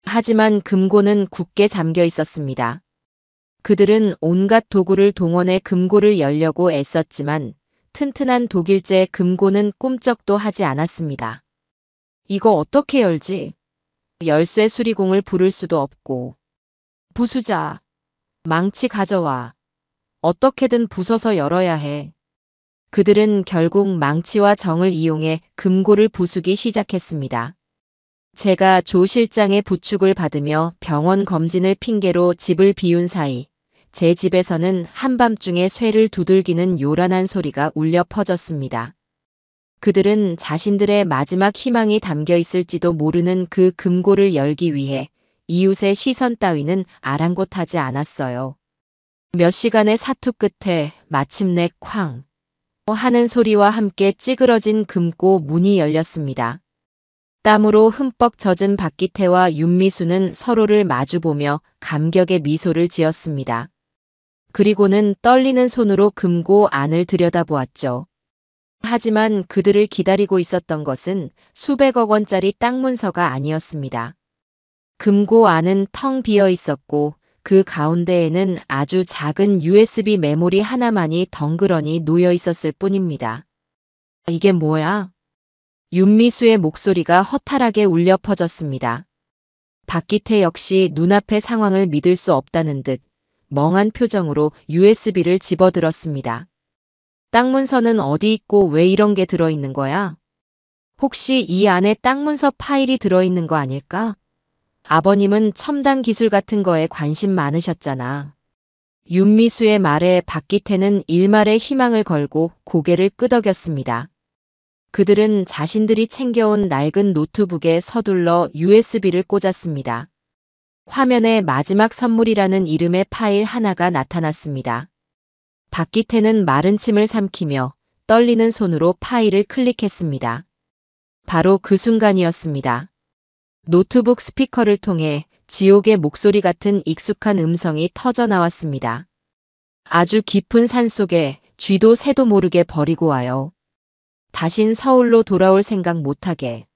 하지만 금고는 굳게 잠겨 있었습니다. 그들은 온갖 도구를 동원해 금고를 열려고 애썼지만 튼튼한 독일제 금고는 꿈쩍도 하지 않았습니다. 이거 어떻게 열지? 열쇠 수리공을 부를 수도 없고. 부수자. 망치 가져와. 어떻게든 부숴서 열어야 해. 그들은 결국 망치와 정을 이용해 금고를 부수기 시작했습니다. 제가 조 실장의 부축을 받으며 병원 검진을 핑계로 집을 비운 사이 제 집에서는 한밤중에 쇠를 두들기는 요란한 소리가 울려 퍼졌습니다. 그들은 자신들의 마지막 희망이 담겨 있을지도 모르는 그 금고를 열기 위해 이웃의 시선 따위는 아랑곳하지 않았어요. 몇 시간의 사투 끝에 마침내 쾅 하는 소리와 함께 찌그러진 금고 문이 열렸습니다. 땀으로 흠뻑 젖은 박기태와 윤미수는 서로를 마주보며 감격의 미소를 지었습니다. 그리고는 떨리는 손으로 금고 안을 들여다보았죠. 하지만 그들을 기다리고 있었던 것은 수백억 원짜리 땅 문서가 아니었습니다. 금고 안은 텅 비어 있었고 그 가운데에는 아주 작은 USB 메모리 하나만이 덩그러니 놓여 있었을 뿐입니다. 이게 뭐야? 윤미수의 목소리가 허탈하게 울려 퍼졌습니다. 박기태 역시 눈앞의 상황을 믿을 수 없다는 듯 멍한 표정으로 USB를 집어들었습니다. 땅 문서는 어디 있고 왜 이런 게 들어있는 거야? 혹시 이 안에 땅 문서 파일이 들어있는 거 아닐까? 아버님은 첨단 기술 같은 거에 관심 많으셨잖아. 윤미수의 말에 박기태는 일말의 희망을 걸고 고개를 끄덕였습니다. 그들은 자신들이 챙겨온 낡은 노트북에 서둘러 USB를 꽂았습니다. 화면에 마지막 선물이라는 이름의 파일 하나가 나타났습니다. 박기태는 마른 침을 삼키며 떨리는 손으로 파일을 클릭했습니다. 바로 그 순간이었습니다. 노트북 스피커를 통해 지옥의 목소리 같은 익숙한 음성이 터져 나왔습니다. 아주 깊은 산속에 쥐도 새도 모르게 버리고 와요. 다신 서울로 돌아올 생각 못하게.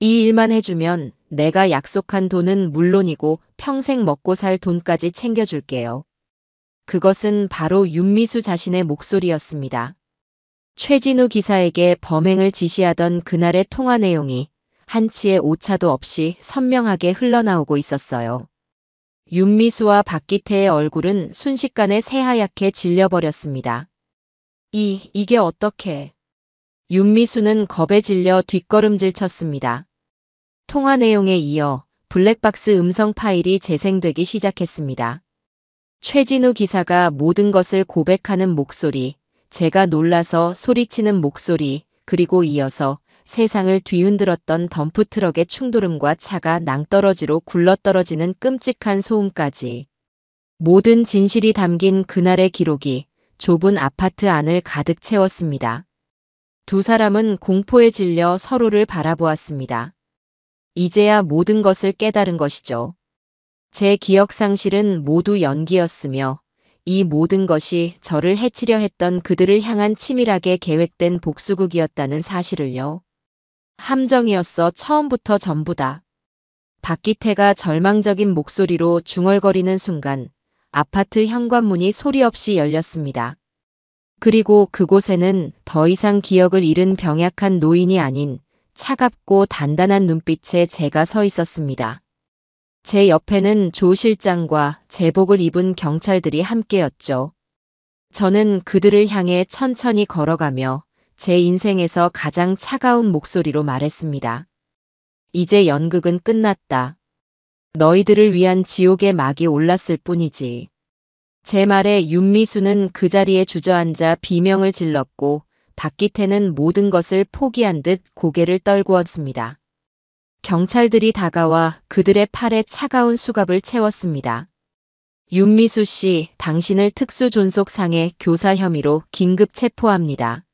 이 일만 해주면 내가 약속한 돈은 물론이고 평생 먹고 살 돈까지 챙겨줄게요. 그것은 바로 윤미수 자신의 목소리였습니다. 최진우 기사에게 범행을 지시하던 그날의 통화 내용이 한치의 오차도 없이 선명하게 흘러나오고 있었어요. 윤미수와 박기태의 얼굴은 순식간에 새하얗게 질려버렸습니다. 이게 어떻게? 윤미수는 겁에 질려 뒷걸음질 쳤습니다. 통화 내용에 이어 블랙박스 음성 파일이 재생되기 시작했습니다. 최진우 기사가 모든 것을 고백하는 목소리, 제가 놀라서 소리치는 목소리, 그리고 이어서 세상을 뒤흔들었던 덤프트럭의 충돌음과 차가 낭떠러지로 굴러떨어지는 끔찍한 소음까지. 모든 진실이 담긴 그날의 기록이 좁은 아파트 안을 가득 채웠습니다. 두 사람은 공포에 질려 서로를 바라보았습니다. 이제야 모든 것을 깨달은 것이죠. 제 기억 상실은 모두 연기였으며 이 모든 것이 저를 해치려 했던 그들을 향한 치밀하게 계획된 복수극이었다는 사실을요. 함정이었어 처음부터 전부다. 박기태가 절망적인 목소리로 중얼거리는 순간 아파트 현관문이 소리 없이 열렸습니다. 그리고 그곳에는 더 이상 기억을 잃은 병약한 노인이 아닌 차갑고 단단한 눈빛의 제가 서 있었습니다. 제 옆에는 조 실장과 제복을 입은 경찰들이 함께였죠. 저는 그들을 향해 천천히 걸어가며 제 인생에서 가장 차가운 목소리로 말했습니다. 이제 연극은 끝났다. 너희들을 위한 지옥의 막이 올랐을 뿐이지. 제 말에 윤미수는 그 자리에 주저앉아 비명을 질렀고 박기태는 모든 것을 포기한 듯 고개를 떨구었습니다. 경찰들이 다가와 그들의 팔에 차가운 수갑을 채웠습니다. 윤미수 씨, 당신을 특수존속상해 교사 혐의로 긴급 체포합니다.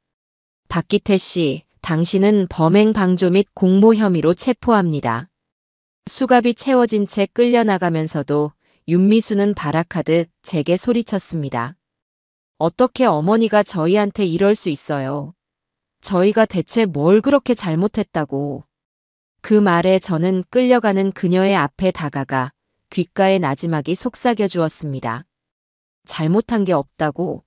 박기태 씨, 당신은 범행 방조 및 공모 혐의로 체포합니다. 수갑이 채워진 채 끌려나가면서도 윤미수는 발악하듯 제게 소리쳤습니다. 어떻게 어머니가 저희한테 이럴 수 있어요? 저희가 대체 뭘 그렇게 잘못했다고. 그 말에 저는 끌려가는 그녀의 앞에 다가가 귓가에 나지막이 속삭여 주었습니다. 잘못한 게 없다고.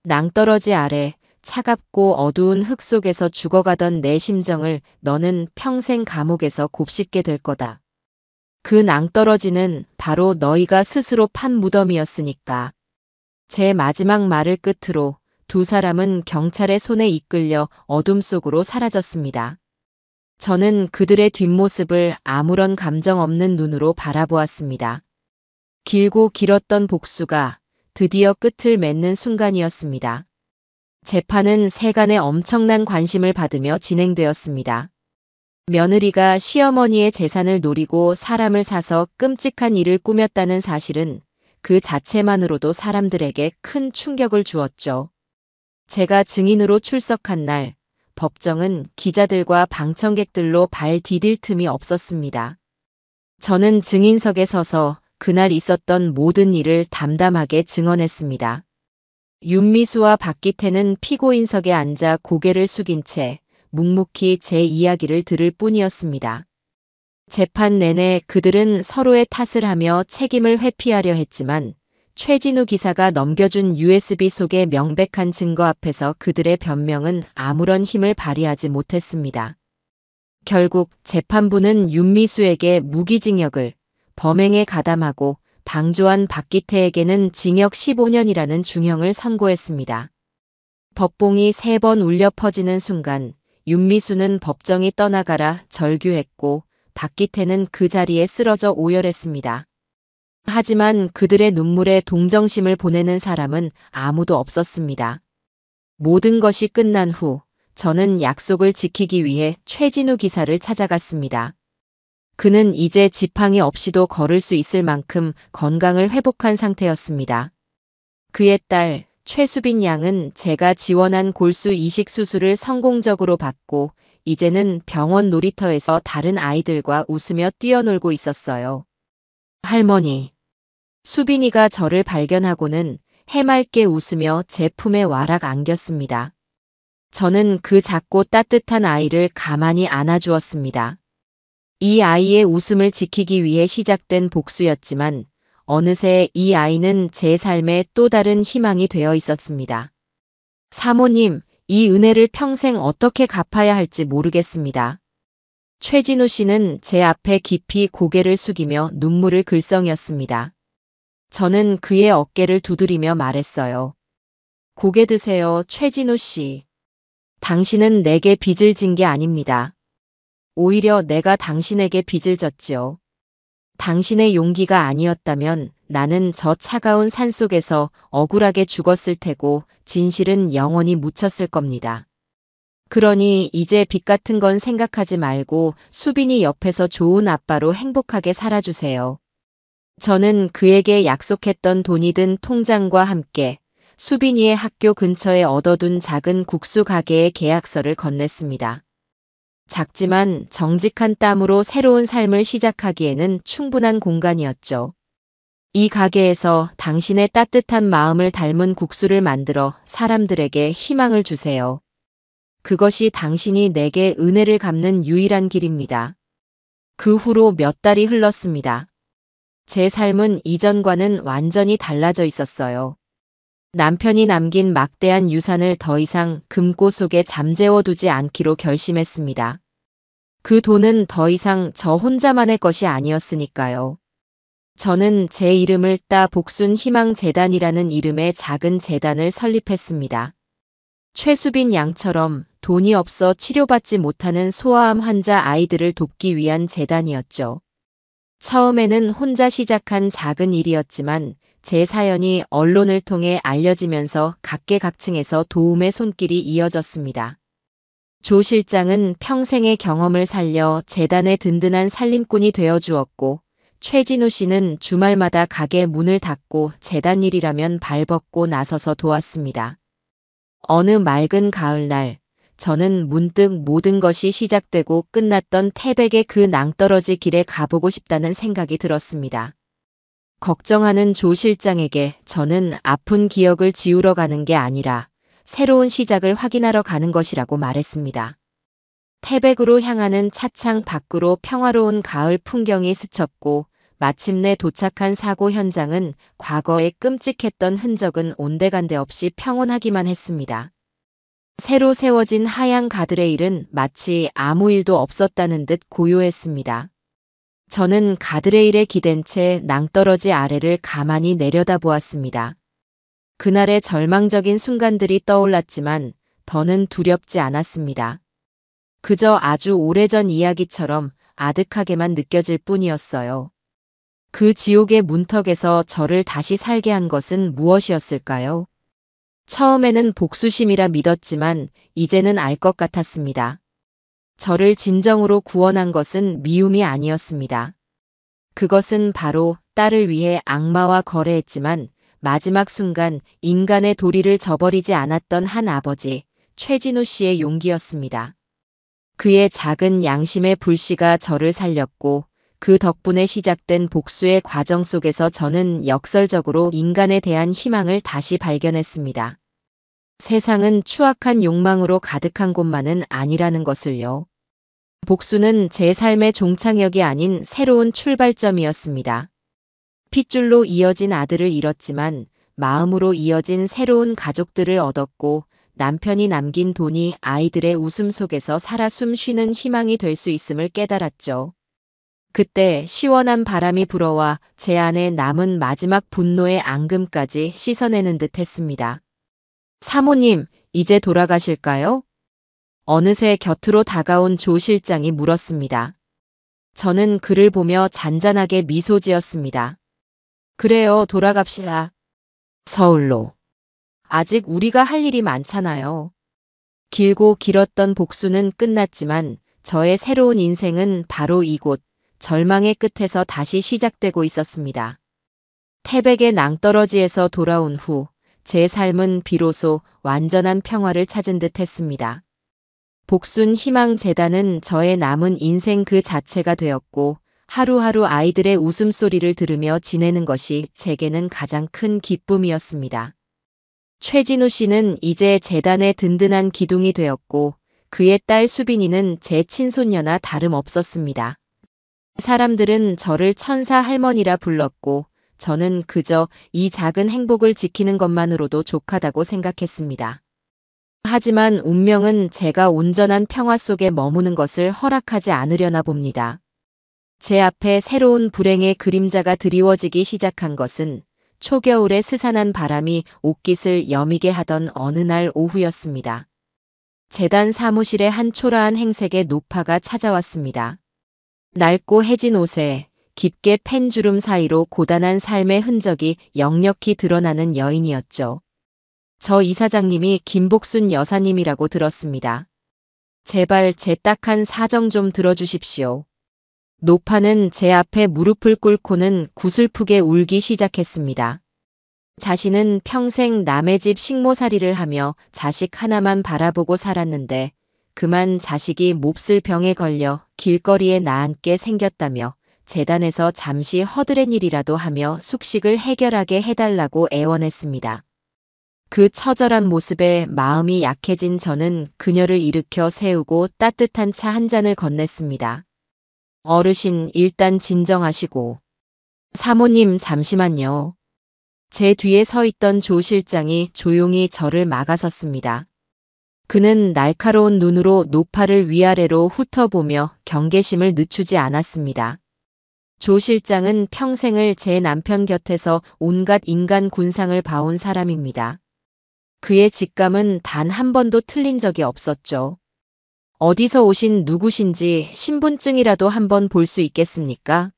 낭떠러지 아래 차갑고 어두운 흙 속에서 죽어가던 내 심정을 너는 평생 감옥에서 곱씹게 될 거다. 그 낭떠러지는 바로 너희가 스스로 판 무덤이었으니까. 제 마지막 말을 끝으로 두 사람은 경찰의 손에 이끌려 어둠 속으로 사라졌습니다. 저는 그들의 뒷모습을 아무런 감정 없는 눈으로 바라보았습니다. 길고 길었던 복수가 드디어 끝을 맺는 순간이었습니다. 재판은 세간의 엄청난 관심을 받으며 진행되었습니다. 며느리가 시어머니의 재산을 노리고 사람을 사서 끔찍한 일을 꾸몄다는 사실은 그 자체만으로도 사람들에게 큰 충격을 주었죠. 제가 증인으로 출석한 날, 법정은 기자들과 방청객들로 발 디딜 틈이 없었습니다. 저는 증인석에 서서 그날 있었던 모든 일을 담담하게 증언했습니다. 윤미수와 박기태는 피고인석에 앉아 고개를 숙인 채 묵묵히 제 이야기를 들을 뿐이었습니다. 재판 내내 그들은 서로의 탓을 하며 책임을 회피하려 했지만 최진우 기사가 넘겨준 USB 속의 명백한 증거 앞에서 그들의 변명은 아무런 힘을 발휘하지 못했습니다. 결국 재판부는 윤미수에게 무기징역을, 범행에 가담하고 방조한 박기태에게는 징역 15년이라는 중형을 선고했습니다. 법봉이 3번 울려 퍼지는 순간 윤미수는 법정이 떠나가라 절규했고 박기태는 그 자리에 쓰러져 오열했습니다. 하지만 그들의 눈물에 동정심을 보내는 사람은 아무도 없었습니다. 모든 것이 끝난 후 저는 약속을 지키기 위해 최진우 기사를 찾아갔습니다. 그는 이제 지팡이 없이도 걸을 수 있을 만큼 건강을 회복한 상태였습니다. 그의 딸 최수빈 양은 제가 지원한 골수 이식 수술을 성공적으로 받고 이제는 병원 놀이터에서 다른 아이들과 웃으며 뛰어놀고 있었어요. 할머니. 수빈이가 저를 발견하고는 해맑게 웃으며 제 품에 와락 안겼습니다. 저는 그 작고 따뜻한 아이를 가만히 안아주었습니다. 이 아이의 웃음을 지키기 위해 시작된 복수였지만 어느새 이 아이는 제 삶의 또 다른 희망이 되어 있었습니다. 사모님, 이 은혜를 평생 어떻게 갚아야 할지 모르겠습니다. 최진우 씨는 제 앞에 깊이 고개를 숙이며 눈물을 글썽였습니다. 저는 그의 어깨를 두드리며 말했어요. 고개 드세요, 최진우 씨. 당신은 내게 빚을 진 게 아닙니다. 오히려 내가 당신에게 빚을 졌지요. 당신의 용기가 아니었다면 나는 저 차가운 산속에서 억울하게 죽었을 테고 진실은 영원히 묻혔을 겁니다. 그러니 이제 빚 같은 건 생각하지 말고 수빈이 옆에서 좋은 아빠로 행복하게 살아주세요. 저는 그에게 약속했던 돈이 든 통장과 함께 수빈이의 학교 근처에 얻어둔 작은 국수 가게의 계약서를 건넸습니다. 작지만 정직한 땀으로 새로운 삶을 시작하기에는 충분한 공간이었죠. 이 가게에서 당신의 따뜻한 마음을 닮은 국수를 만들어 사람들에게 희망을 주세요. 그것이 당신이 내게 은혜를 갚는 유일한 길입니다. 그 후로 몇 달이 흘렀습니다. 제 삶은 이전과는 완전히 달라져 있었어요. 남편이 남긴 막대한 유산을 더 이상 금고 속에 잠재워 두지 않기로 결심했습니다. 그 돈은 더 이상 저 혼자만의 것이 아니었으니까요. 저는 제 이름을 따 복순희망재단이라는 이름의 작은 재단을 설립했습니다. 최수빈 양처럼 돈이 없어 치료받지 못하는 소아암 환자 아이들을 돕기 위한 재단이었죠. 처음에는 혼자 시작한 작은 일이었지만 제 사연이 언론을 통해 알려지면서 각계각층에서 도움의 손길이 이어졌습니다. 조 실장은 평생의 경험을 살려 재단의 든든한 살림꾼이 되어 주었고, 최진우 씨는 주말마다 가게 문을 닫고 재단 일이라면 발벗고 나서서 도왔습니다. 어느 맑은 가을날, 저는 문득 모든 것이 시작되고 끝났던 태백의 그 낭떠러지 길에 가보고 싶다는 생각이 들었습니다. 걱정하는 조 실장에게 저는 아픈 기억을 지우러 가는 게 아니라 새로운 시작을 확인하러 가는 것이라고 말했습니다. 태백으로 향하는 차창 밖으로 평화로운 가을 풍경이 스쳤고 마침내 도착한 사고 현장은 과거에 끔찍했던 흔적은 온데간데 없이 평온하기만 했습니다. 새로 세워진 하얀 가드레일은 마치 아무 일도 없었다는 듯 고요했습니다. 저는 가드레일에 기댄 채 낭떠러지 아래를 가만히 내려다보았습니다. 그날의 절망적인 순간들이 떠올랐지만 더는 두렵지 않았습니다. 그저 아주 오래전 이야기처럼 아득하게만 느껴질 뿐이었어요. 그 지옥의 문턱에서 저를 다시 살게 한 것은 무엇이었을까요? 처음에는 복수심이라 믿었지만 이제는 알 것 같았습니다. 저를 진정으로 구원한 것은 미움이 아니었습니다. 그것은 바로 딸을 위해 악마와 거래했지만 마지막 순간 인간의 도리를 저버리지 않았던 한 아버지, 최진우 씨의 용기였습니다. 그의 작은 양심의 불씨가 저를 살렸고 그 덕분에 시작된 복수의 과정 속에서 저는 역설적으로 인간에 대한 희망을 다시 발견했습니다. 세상은 추악한 욕망으로 가득한 곳만은 아니라는 것을요. 복수는 제 삶의 종착역이 아닌 새로운 출발점이었습니다. 핏줄로 이어진 아들을 잃었지만 마음으로 이어진 새로운 가족들을 얻었고 남편이 남긴 돈이 아이들의 웃음 속에서 살아 숨쉬는 희망이 될 수 있음을 깨달았죠. 그때 시원한 바람이 불어와 제 안에 남은 마지막 분노의 앙금까지 씻어내는 듯 했습니다. 사모님, 이제 돌아가실까요? 어느새 곁으로 다가온 조 실장이 물었습니다. 저는 그를 보며 잔잔하게 미소 지었습니다. 그래요, 돌아갑시다. 서울로. 아직 우리가 할 일이 많잖아요. 길고 길었던 복수는 끝났지만 저의 새로운 인생은 바로 이곳, 절망의 끝에서 다시 시작되고 있었습니다. 태백의 낭떠러지에서 돌아온 후 제 삶은 비로소 완전한 평화를 찾은 듯 했습니다. 복순희망재단은 저의 남은 인생 그 자체가 되었고 하루하루 아이들의 웃음소리를 들으며 지내는 것이 제게는 가장 큰 기쁨이었습니다. 최진우 씨는 이제 재단의 든든한 기둥이 되었고 그의 딸 수빈이는 제 친손녀나 다름없었습니다. 사람들은 저를 천사 할머니라 불렀고 저는 그저 이 작은 행복을 지키는 것만으로도 족하다고 생각했습니다. 하지만 운명은 제가 온전한 평화 속에 머무는 것을 허락하지 않으려나 봅니다. 제 앞에 새로운 불행의 그림자가 드리워지기 시작한 것은 초겨울의 스산한 바람이 옷깃을 여미게 하던 어느 날 오후였습니다. 재단 사무실에 한 초라한 행색의 노파가 찾아왔습니다. 낡고 해진 옷에 깊게 팬 주름 사이로 고단한 삶의 흔적이 역력히 드러나는 여인이었죠. 저 이사장님이 김복순 여사님이라고 들었습니다. 제발 제 딱한 사정 좀 들어주십시오. 노파는 제 앞에 무릎을 꿇고는 구슬프게 울기 시작했습니다. 자신은 평생 남의 집 식모살이를 하며 자식 하나만 바라보고 살았는데 그만 자식이 몹쓸 병에 걸려 길거리에 나앉게 생겼다며 재단에서 잠시 허드렛 일이라도 하며 숙식을 해결하게 해달라고 애원했습니다. 그 처절한 모습에 마음이 약해진 저는 그녀를 일으켜 세우고 따뜻한 차 한 잔을 건넸습니다. 어르신 일단 진정하시고. 사모님 잠시만요. 제 뒤에 서 있던 조 실장이 조용히 저를 막아섰습니다. 그는 날카로운 눈으로 노파를 위아래로 훑어보며 경계심을 늦추지 않았습니다. 조 실장은 평생을 제 남편 곁에서 온갖 인간 군상을 봐온 사람입니다. 그의 직감은 단 한 번도 틀린 적이 없었죠. 어디서 오신 누구신지 신분증이라도 한번 볼 수 있겠습니까?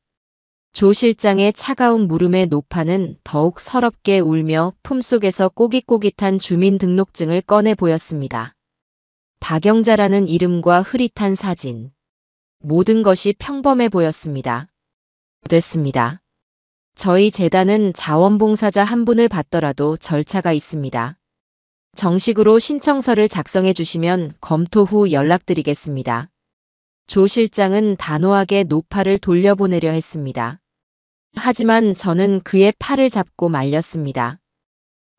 조 실장의 차가운 물음에 노파는 더욱 서럽게 울며 품속에서 꼬깃꼬깃한 주민등록증을 꺼내 보였습니다. 박영자라는 이름과 흐릿한 사진. 모든 것이 평범해 보였습니다. 됐습니다. 저희 재단은 자원봉사자 한 분을 받더라도 절차가 있습니다. 정식으로 신청서를 작성해 주시면 검토 후 연락드리겠습니다. 조 실장은 단호하게 노파를 돌려보내려 했습니다. 하지만 저는 그의 팔을 잡고 말렸습니다.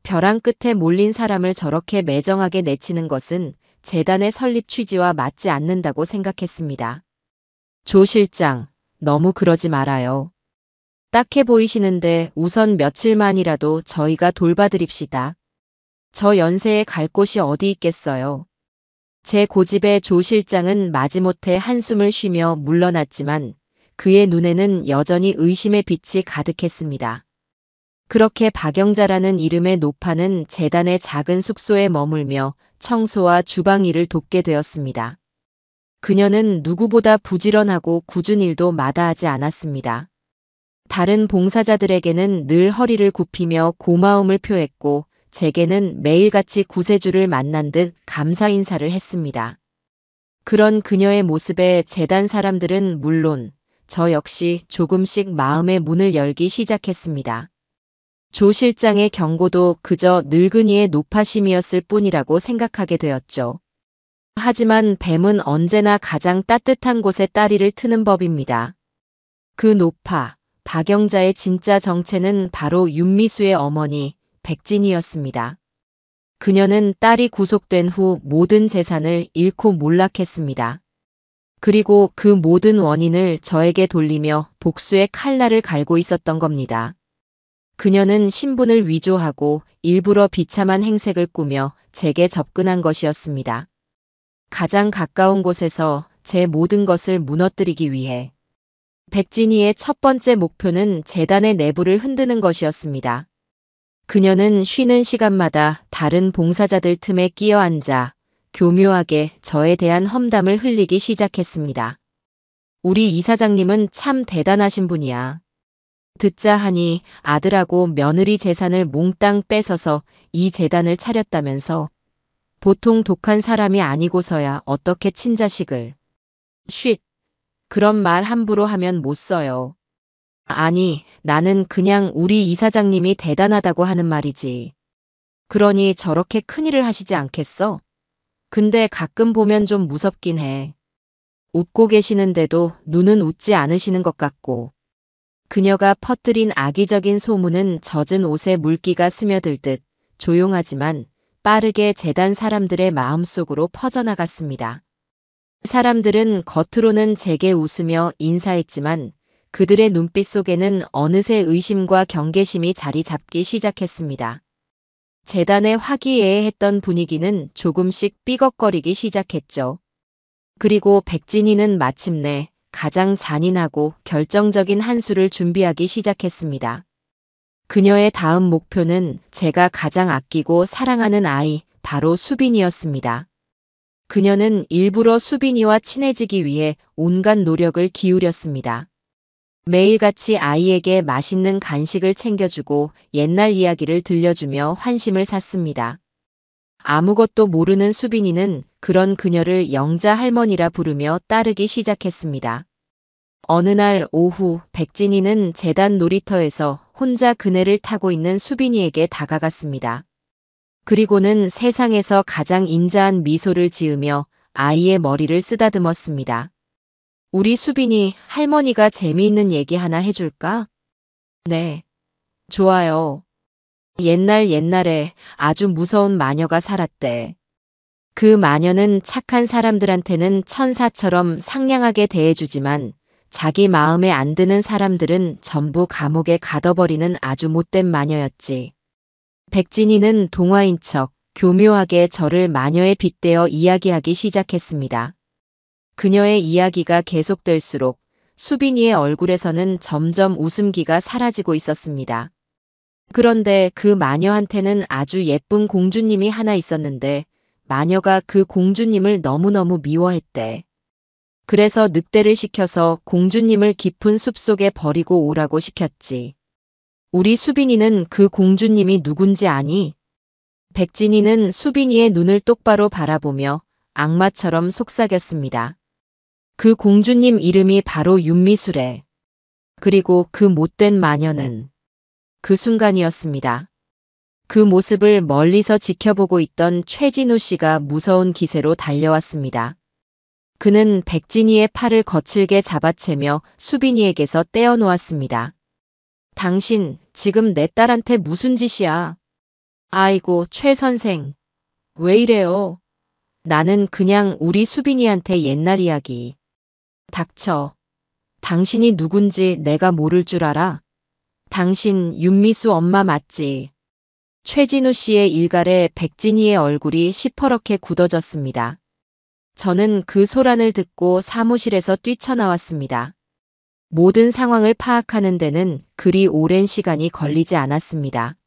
벼랑 끝에 몰린 사람을 저렇게 매정하게 내치는 것은 재단의 설립 취지와 맞지 않는다고 생각했습니다. 조 실장, 너무 그러지 말아요. 딱해 보이시는데 우선 며칠만이라도 저희가 돌봐드립시다. 저 연세에 갈 곳이 어디 있겠어요. 제 고집에 조 실장은 마지못해 한숨을 쉬며 물러났지만 그의 눈에는 여전히 의심의 빛이 가득했습니다. 그렇게 박영자라는 이름의 노파는 재단의 작은 숙소에 머물며 청소와 주방 일을 돕게 되었습니다. 그녀는 누구보다 부지런하고 굳은 일도 마다하지 않았습니다. 다른 봉사자들에게는 늘 허리를 굽히며 고마움을 표했고 제게는 매일같이 구세주를 만난 듯 감사 인사를 했습니다. 그런 그녀의 모습에 재단 사람들은 물론 저 역시 조금씩 마음의 문을 열기 시작했습니다. 조 실장의 경고도 그저 늙은이의 노파심이었을 뿐이라고 생각하게 되었죠. 하지만 뱀은 언제나 가장 따뜻한 곳에 따리를 트는 법입니다. 그 노파, 박영자의 진짜 정체는 바로 윤미수의 어머니 백진이었습니다. 그녀는 딸이 구속된 후 모든 재산을 잃고 몰락했습니다. 그리고 그 모든 원인을 저에게 돌리며 복수의 칼날을 갈고 있었던 겁니다. 그녀는 신분을 위조하고 일부러 비참한 행색을 꾸며 제게 접근한 것이었습니다. 가장 가까운 곳에서 제 모든 것을 무너뜨리기 위해. 백진이의 첫 번째 목표는 재단의 내부를 흔드는 것이었습니다. 그녀는 쉬는 시간마다 다른 봉사자들 틈에 끼어 앉아 교묘하게 저에 대한 험담을 흘리기 시작했습니다. 우리 이사장님은 참 대단하신 분이야. 듣자 하니 아들하고 며느리 재산을 몽땅 뺏어서 이 재단을 차렸다면서 보통 독한 사람이 아니고서야 어떻게 친자식을. 쉿. 그런 말 함부로 하면 못 써요. 아니, 나는 그냥 우리 이사장님이 대단하다고 하는 말이지. 그러니 저렇게 큰일을 하시지 않겠어? 근데 가끔 보면 좀 무섭긴 해. 웃고 계시는데도 눈은 웃지 않으시는 것 같고. 그녀가 퍼뜨린 악의적인 소문은 젖은 옷에 물기가 스며들듯 조용하지만 빠르게 재단 사람들의 마음속으로 퍼져나갔습니다. 사람들은 겉으로는 제게 웃으며 인사했지만 그들의 눈빛 속에는 어느새 의심과 경계심이 자리 잡기 시작했습니다. 재단의 화기애애했던 분위기는 조금씩 삐걱거리기 시작했죠. 그리고 백진이는 마침내 가장 잔인하고 결정적인 한 수를 준비하기 시작했습니다. 그녀의 다음 목표는 제가 가장 아끼고 사랑하는 아이, 바로 수빈이었습니다. 그녀는 일부러 수빈이와 친해지기 위해 온갖 노력을 기울였습니다. 매일같이 아이에게 맛있는 간식을 챙겨주고 옛날 이야기를 들려주며 환심을 샀습니다. 아무것도 모르는 수빈이는 그런 그녀를 영자 할머니라 부르며 따르기 시작했습니다. 어느 날 오후 백진이는 재단 놀이터에서 혼자 그네를 타고 있는 수빈이에게 다가갔습니다. 그리고는 세상에서 가장 인자한 미소를 지으며 아이의 머리를 쓰다듬었습니다. 우리 수빈이, 할머니가 재미있는 얘기 하나 해줄까? 네. 좋아요. 옛날에 아주 무서운 마녀가 살았대. 그 마녀는 착한 사람들한테는 천사처럼 상냥하게 대해주지만 자기 마음에 안 드는 사람들은 전부 감옥에 가둬버리는 아주 못된 마녀였지. 백진이는 동화인 척 교묘하게 저를 마녀에 빗대어 이야기하기 시작했습니다. 그녀의 이야기가 계속될수록 수빈이의 얼굴에서는 점점 웃음기가 사라지고 있었습니다. 그런데 그 마녀한테는 아주 예쁜 공주님이 하나 있었는데 마녀가 그 공주님을 너무너무 미워했대. 그래서 늑대를 시켜서 공주님을 깊은 숲속에 버리고 오라고 시켰지. 우리 수빈이는 그 공주님이 누군지 아니? 백진이는 수빈이의 눈을 똑바로 바라보며 악마처럼 속삭였습니다. 그 공주님 이름이 바로 윤미술에. 그리고 그 못된 마녀는. 그 순간이었습니다. 그 모습을 멀리서 지켜보고 있던 최진우 씨가 무서운 기세로 달려왔습니다. 그는 백진이의 팔을 거칠게 잡아채며 수빈이에게서 떼어놓았습니다. 당신, 지금 내 딸한테 무슨 짓이야? 아이고, 최 선생. 왜 이래요? 나는 그냥 우리 수빈이한테 옛날 이야기. 닥쳐. 당신이 누군지 내가 모를 줄 알아? 당신 윤미수 엄마 맞지? 최진우 씨의 일갈에 백진이의 얼굴이 시퍼렇게 굳어졌습니다. 저는 그 소란을 듣고 사무실에서 뛰쳐나왔습니다. 모든 상황을 파악하는 데는 그리 오랜 시간이 걸리지 않았습니다.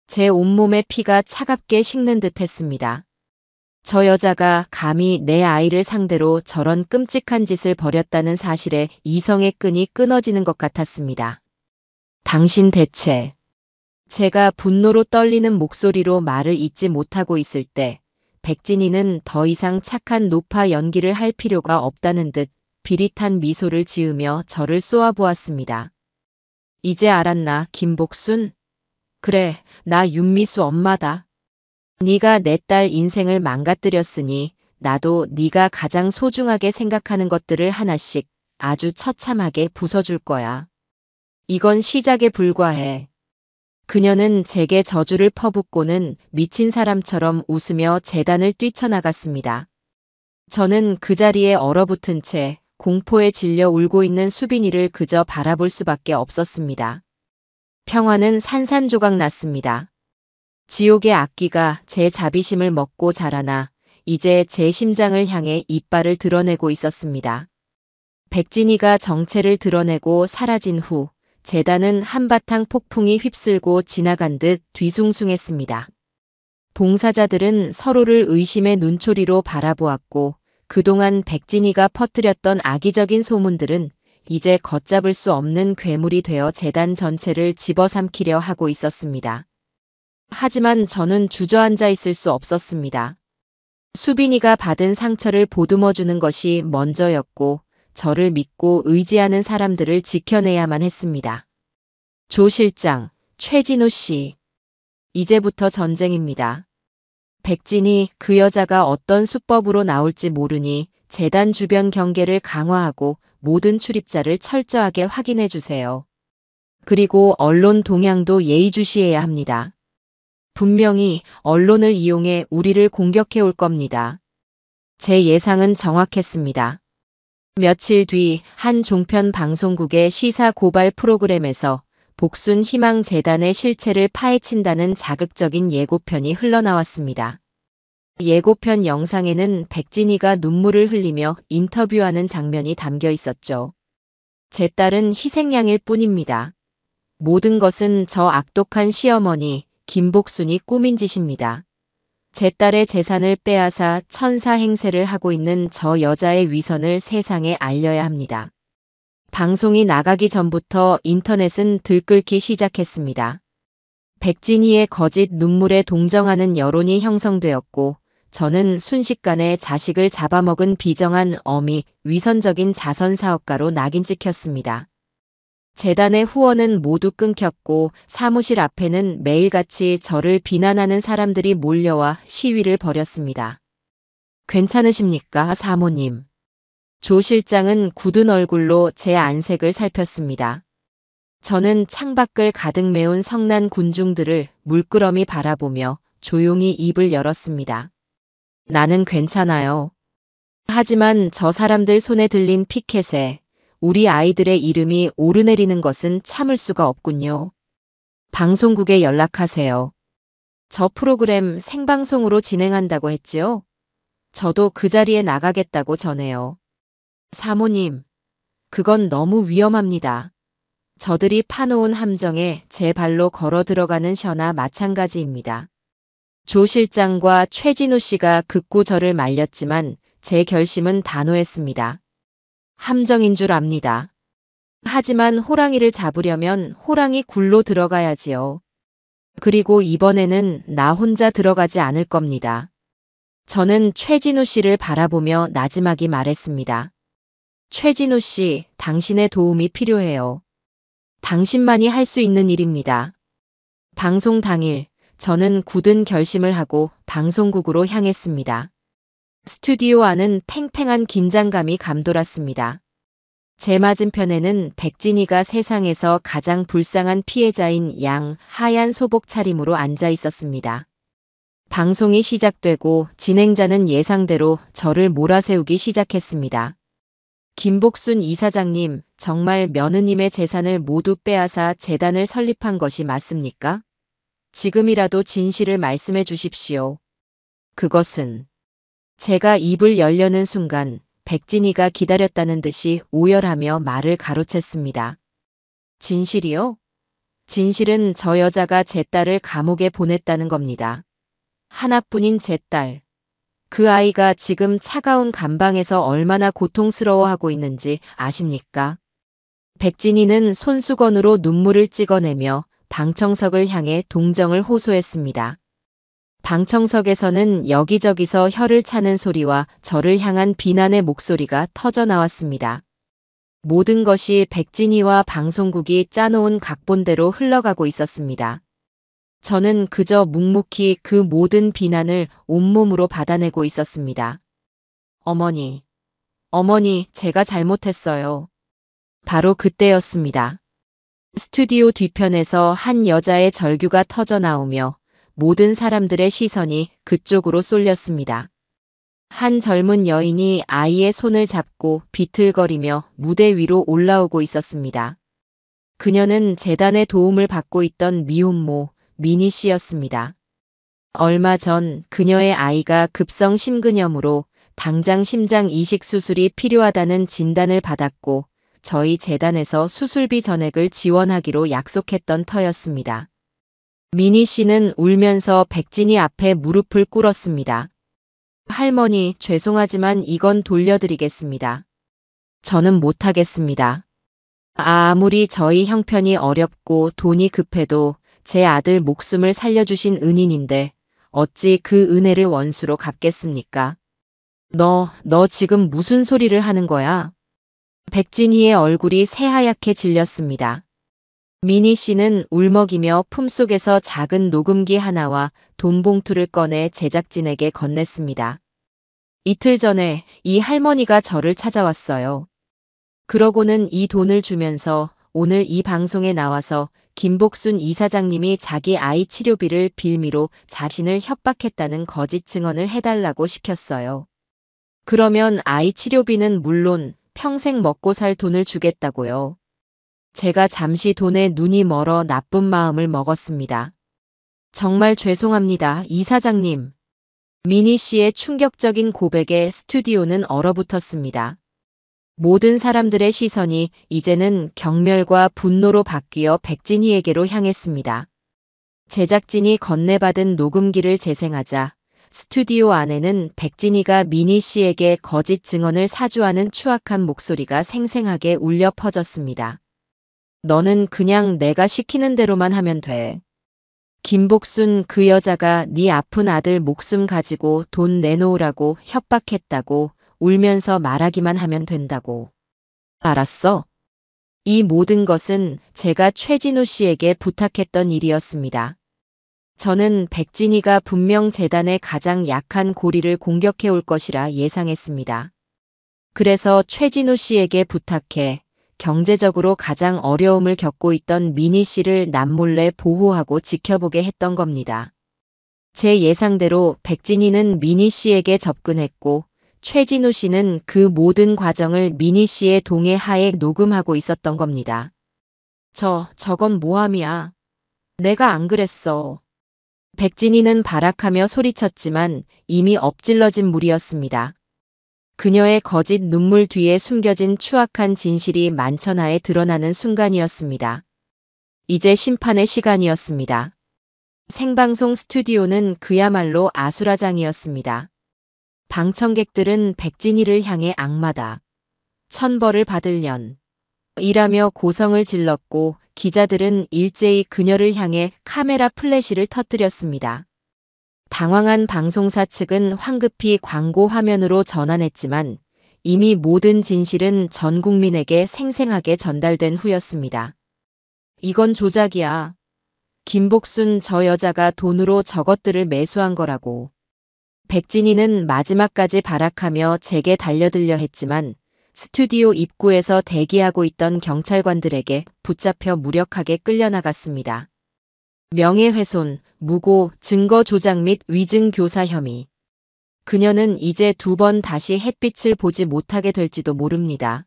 제 온몸의 피가 차갑게 식는 듯 했습니다. 저 여자가 감히 내 아이를 상대로 저런 끔찍한 짓을 벌였다는 사실에 이성의 끈이 끊어지는 것 같았습니다. 당신 대체. 제가 분노로 떨리는 목소리로 말을 잇지 못하고 있을 때 백진이는 더 이상 착한 노파 연기를 할 필요가 없다는 듯 비릿한 미소를 지으며 저를 쏘아보았습니다. 이제 알았나, 김복순? 그래, 나 윤미수 엄마다. 네가 내 딸 인생을 망가뜨렸으니 나도 네가 가장 소중하게 생각하는 것들을 하나씩 아주 처참하게 부숴줄 거야. 이건 시작에 불과해. 그녀는 제게 저주를 퍼붓고는 미친 사람처럼 웃으며 재단을 뛰쳐나갔습니다. 저는 그 자리에 얼어붙은 채 공포에 질려 울고 있는 수빈이를 그저 바라볼 수밖에 없었습니다. 평화는 산산조각 났습니다. 지옥의 악귀가 제 자비심을 먹고 자라나 이제 제 심장을 향해 이빨을 드러내고 있었습니다. 백진이가 정체를 드러내고 사라진 후 재단은 한바탕 폭풍이 휩쓸고 지나간 듯 뒤숭숭했습니다. 봉사자들은 서로를 의심의 눈초리로 바라보았고 그동안 백진이가 퍼뜨렸던 악의적인 소문들은 이제 걷잡을 수 없는 괴물이 되어 재단 전체를 집어삼키려 하고 있었습니다. 하지만 저는 주저앉아 있을 수 없었습니다. 수빈이가 받은 상처를 보듬어주는 것이 먼저였고 저를 믿고 의지하는 사람들을 지켜내야만 했습니다. 조 실장, 최진우 씨. 이제부터 전쟁입니다. 백진이, 그 여자가 어떤 수법으로 나올지 모르니 재단 주변 경계를 강화하고 모든 출입자를 철저하게 확인해 주세요. 그리고 언론 동향도 예의주시해야 합니다. 분명히 언론을 이용해 우리를 공격해 올 겁니다. 제 예상은 정확했습니다. 며칠 뒤 한 종편 방송국의 시사 고발 프로그램에서 복순 희망재단의 실체를 파헤친다는 자극적인 예고편이 흘러나왔습니다. 예고편 영상에는 백진이가 눈물을 흘리며 인터뷰하는 장면이 담겨 있었죠. 제 딸은 희생양일 뿐입니다. 모든 것은 저 악독한 시어머니 김복순이 꾸민 짓입니다. 제 딸의 재산을 빼앗아 천사 행세를 하고 있는 저 여자의 위선을 세상에 알려야 합니다. 방송이 나가기 전부터 인터넷은 들끓기 시작했습니다. 백진희의 거짓 눈물에 동정하는 여론이 형성되었고, 저는 순식간에 자식을 잡아먹은 비정한 어미, 위선적인 자선사업가로 낙인 찍혔습니다. 재단의 후원은 모두 끊겼고 사무실 앞에는 매일같이 저를 비난하는 사람들이 몰려와 시위를 벌였습니다. 괜찮으십니까, 사모님? 조 실장은 굳은 얼굴로 제 안색을 살폈습니다. 저는 창밖을 가득 메운 성난 군중들을 물끄러미 바라보며 조용히 입을 열었습니다. 나는 괜찮아요. 하지만 저 사람들 손에 들린 피켓에 우리 아이들의 이름이 오르내리는 것은 참을 수가 없군요. 방송국에 연락하세요. 저 프로그램 생방송으로 진행한다고 했지요? 저도 그 자리에 나가겠다고 전해요. 사모님, 그건 너무 위험합니다. 저들이 파놓은 함정에 제 발로 걸어 들어가는 셔나 마찬가지입니다. 조 실장과 최진우 씨가 극구 저를 말렸지만 제 결심은 단호했습니다. 함정인 줄 압니다. 하지만 호랑이를 잡으려면 호랑이 굴로 들어가야지요. 그리고 이번에는 나 혼자 들어가지 않을 겁니다. 저는 최진우 씨를 바라보며 나지막이 말했습니다. 최진우 씨, 당신의 도움이 필요해요. 당신만이 할 수 있는 일입니다. 방송 당일, 저는 굳은 결심을 하고 방송국으로 향했습니다. 스튜디오 안은 팽팽한 긴장감이 감돌았습니다. 제 맞은편에는 백진이가 세상에서 가장 불쌍한 피해자인 양 하얀 소복 차림으로 앉아 있었습니다. 방송이 시작되고 진행자는 예상대로 저를 몰아세우기 시작했습니다. 김복순 이사장님, 정말 며느님의 재산을 모두 빼앗아 재단을 설립한 것이 맞습니까? 지금이라도 진실을 말씀해 주십시오. 그것은 제가 입을 열려는 순간 백진이가 기다렸다는 듯이 오열하며 말을 가로챘습니다. 진실이요? 진실은 저 여자가 제 딸을 감옥에 보냈다는 겁니다. 하나뿐인 제 딸. 그 아이가 지금 차가운 감방에서 얼마나 고통스러워하고 있는지 아십니까? 백진이는 손수건으로 눈물을 찍어내며 방청석을 향해 동정을 호소했습니다. 방청석에서는 여기저기서 혀를 차는 소리와 저를 향한 비난의 목소리가 터져 나왔습니다. 모든 것이 백진이와 방송국이 짜놓은 각본대로 흘러가고 있었습니다. 저는 그저 묵묵히 그 모든 비난을 온몸으로 받아내고 있었습니다. 어머니, 제가 잘못했어요. 바로 그때였습니다. 스튜디오 뒤편에서 한 여자의 절규가 터져 나오며 모든 사람들의 시선이 그쪽으로 쏠렸습니다. 한 젊은 여인이 아이의 손을 잡고 비틀거리며 무대 위로 올라오고 있었습니다. 그녀는 재단의 도움을 받고 있던 미혼모 미니 씨였습니다. 얼마 전 그녀의 아이가 급성 심근염으로 당장 심장 이식 수술이 필요하다는 진단을 받았고 저희 재단에서 수술비 전액을 지원하기로 약속했던 터였습니다. 미니 씨는 울면서 백진이 앞에 무릎을 꿇었습니다. 할머니, 죄송하지만 이건 돌려드리겠습니다. 저는 못하겠습니다. 아무리 저희 형편이 어렵고 돈이 급해도 제 아들 목숨을 살려주신 은인인데 어찌 그 은혜를 원수로 갚겠습니까? 너 지금 무슨 소리를 하는 거야? 백진희의 얼굴이 새하얗게 질렸습니다. 미니 씨는 울먹이며 품속에서 작은 녹음기 하나와 돈 봉투를 꺼내 제작진에게 건넸습니다. 이틀 전에 이 할머니가 저를 찾아왔어요. 그러고는 이 돈을 주면서 오늘 이 방송에 나와서 김복순 이사장님이 자기 아이 치료비를 빌미로 자신을 협박했다는 거짓 증언을 해달라고 시켰어요. 그러면 아이 치료비는 물론 평생 먹고 살 돈을 주겠다고요. 제가 잠시 돈에 눈이 멀어 나쁜 마음을 먹었습니다. 정말 죄송합니다, 이사장님. 미니 씨의 충격적인 고백에 스튜디오는 얼어붙었습니다. 모든 사람들의 시선이 이제는 경멸과 분노로 바뀌어 백진희에게로 향했습니다. 제작진이 건네받은 녹음기를 재생하자 스튜디오 안에는 백진희가 미니 씨에게 거짓 증언을 사주하는 추악한 목소리가 생생하게 울려 퍼졌습니다. 너는 그냥 내가 시키는 대로만 하면 돼. 김복순 그 여자가 네 아픈 아들 목숨 가지고 돈 내놓으라고 협박했다고 울면서 말하기만 하면 된다고. 알았어? 이 모든 것은 제가 최진우 씨에게 부탁했던 일이었습니다. 저는 백진희가 분명 재단의 가장 약한 고리를 공격해 올 것이라 예상했습니다. 그래서 최진우 씨에게 부탁해 경제적으로 가장 어려움을 겪고 있던 미니 씨를 남몰래 보호하고 지켜보게 했던 겁니다. 제 예상대로 백진희는 미니 씨에게 접근했고 최진우 씨는 그 모든 과정을 미니 씨의 동의 하에 녹음하고 있었던 겁니다. 저건 모함이야. 내가 안 그랬어. 백진희는 발악하며 소리쳤지만 이미 엎질러진 물이었습니다. 그녀의 거짓 눈물 뒤에 숨겨진 추악한 진실이 만천하에 드러나는 순간이었습니다. 이제 심판의 시간이었습니다. 생방송 스튜디오는 그야말로 아수라장이었습니다. 방청객들은 백진희를 향해 악마다, 천벌을 받을 년 이라며 고성을 질렀고 기자들은 일제히 그녀를 향해 카메라 플래시를 터뜨렸습니다. 당황한 방송사 측은 황급히 광고 화면으로 전환했지만 이미 모든 진실은 전 국민에게 생생하게 전달된 후였습니다. 이건 조작이야. 김복순 저 여자가 돈으로 저것들을 매수한 거라고. 백진희는 마지막까지 발악하며 제게 달려들려 했지만 스튜디오 입구에서 대기하고 있던 경찰관들에게 붙잡혀 무력하게 끌려나갔습니다. 명예훼손, 무고, 증거 조작 및 위증 교사 혐의. 그녀는 이제 2번 다시 햇빛을 보지 못하게 될지도 모릅니다.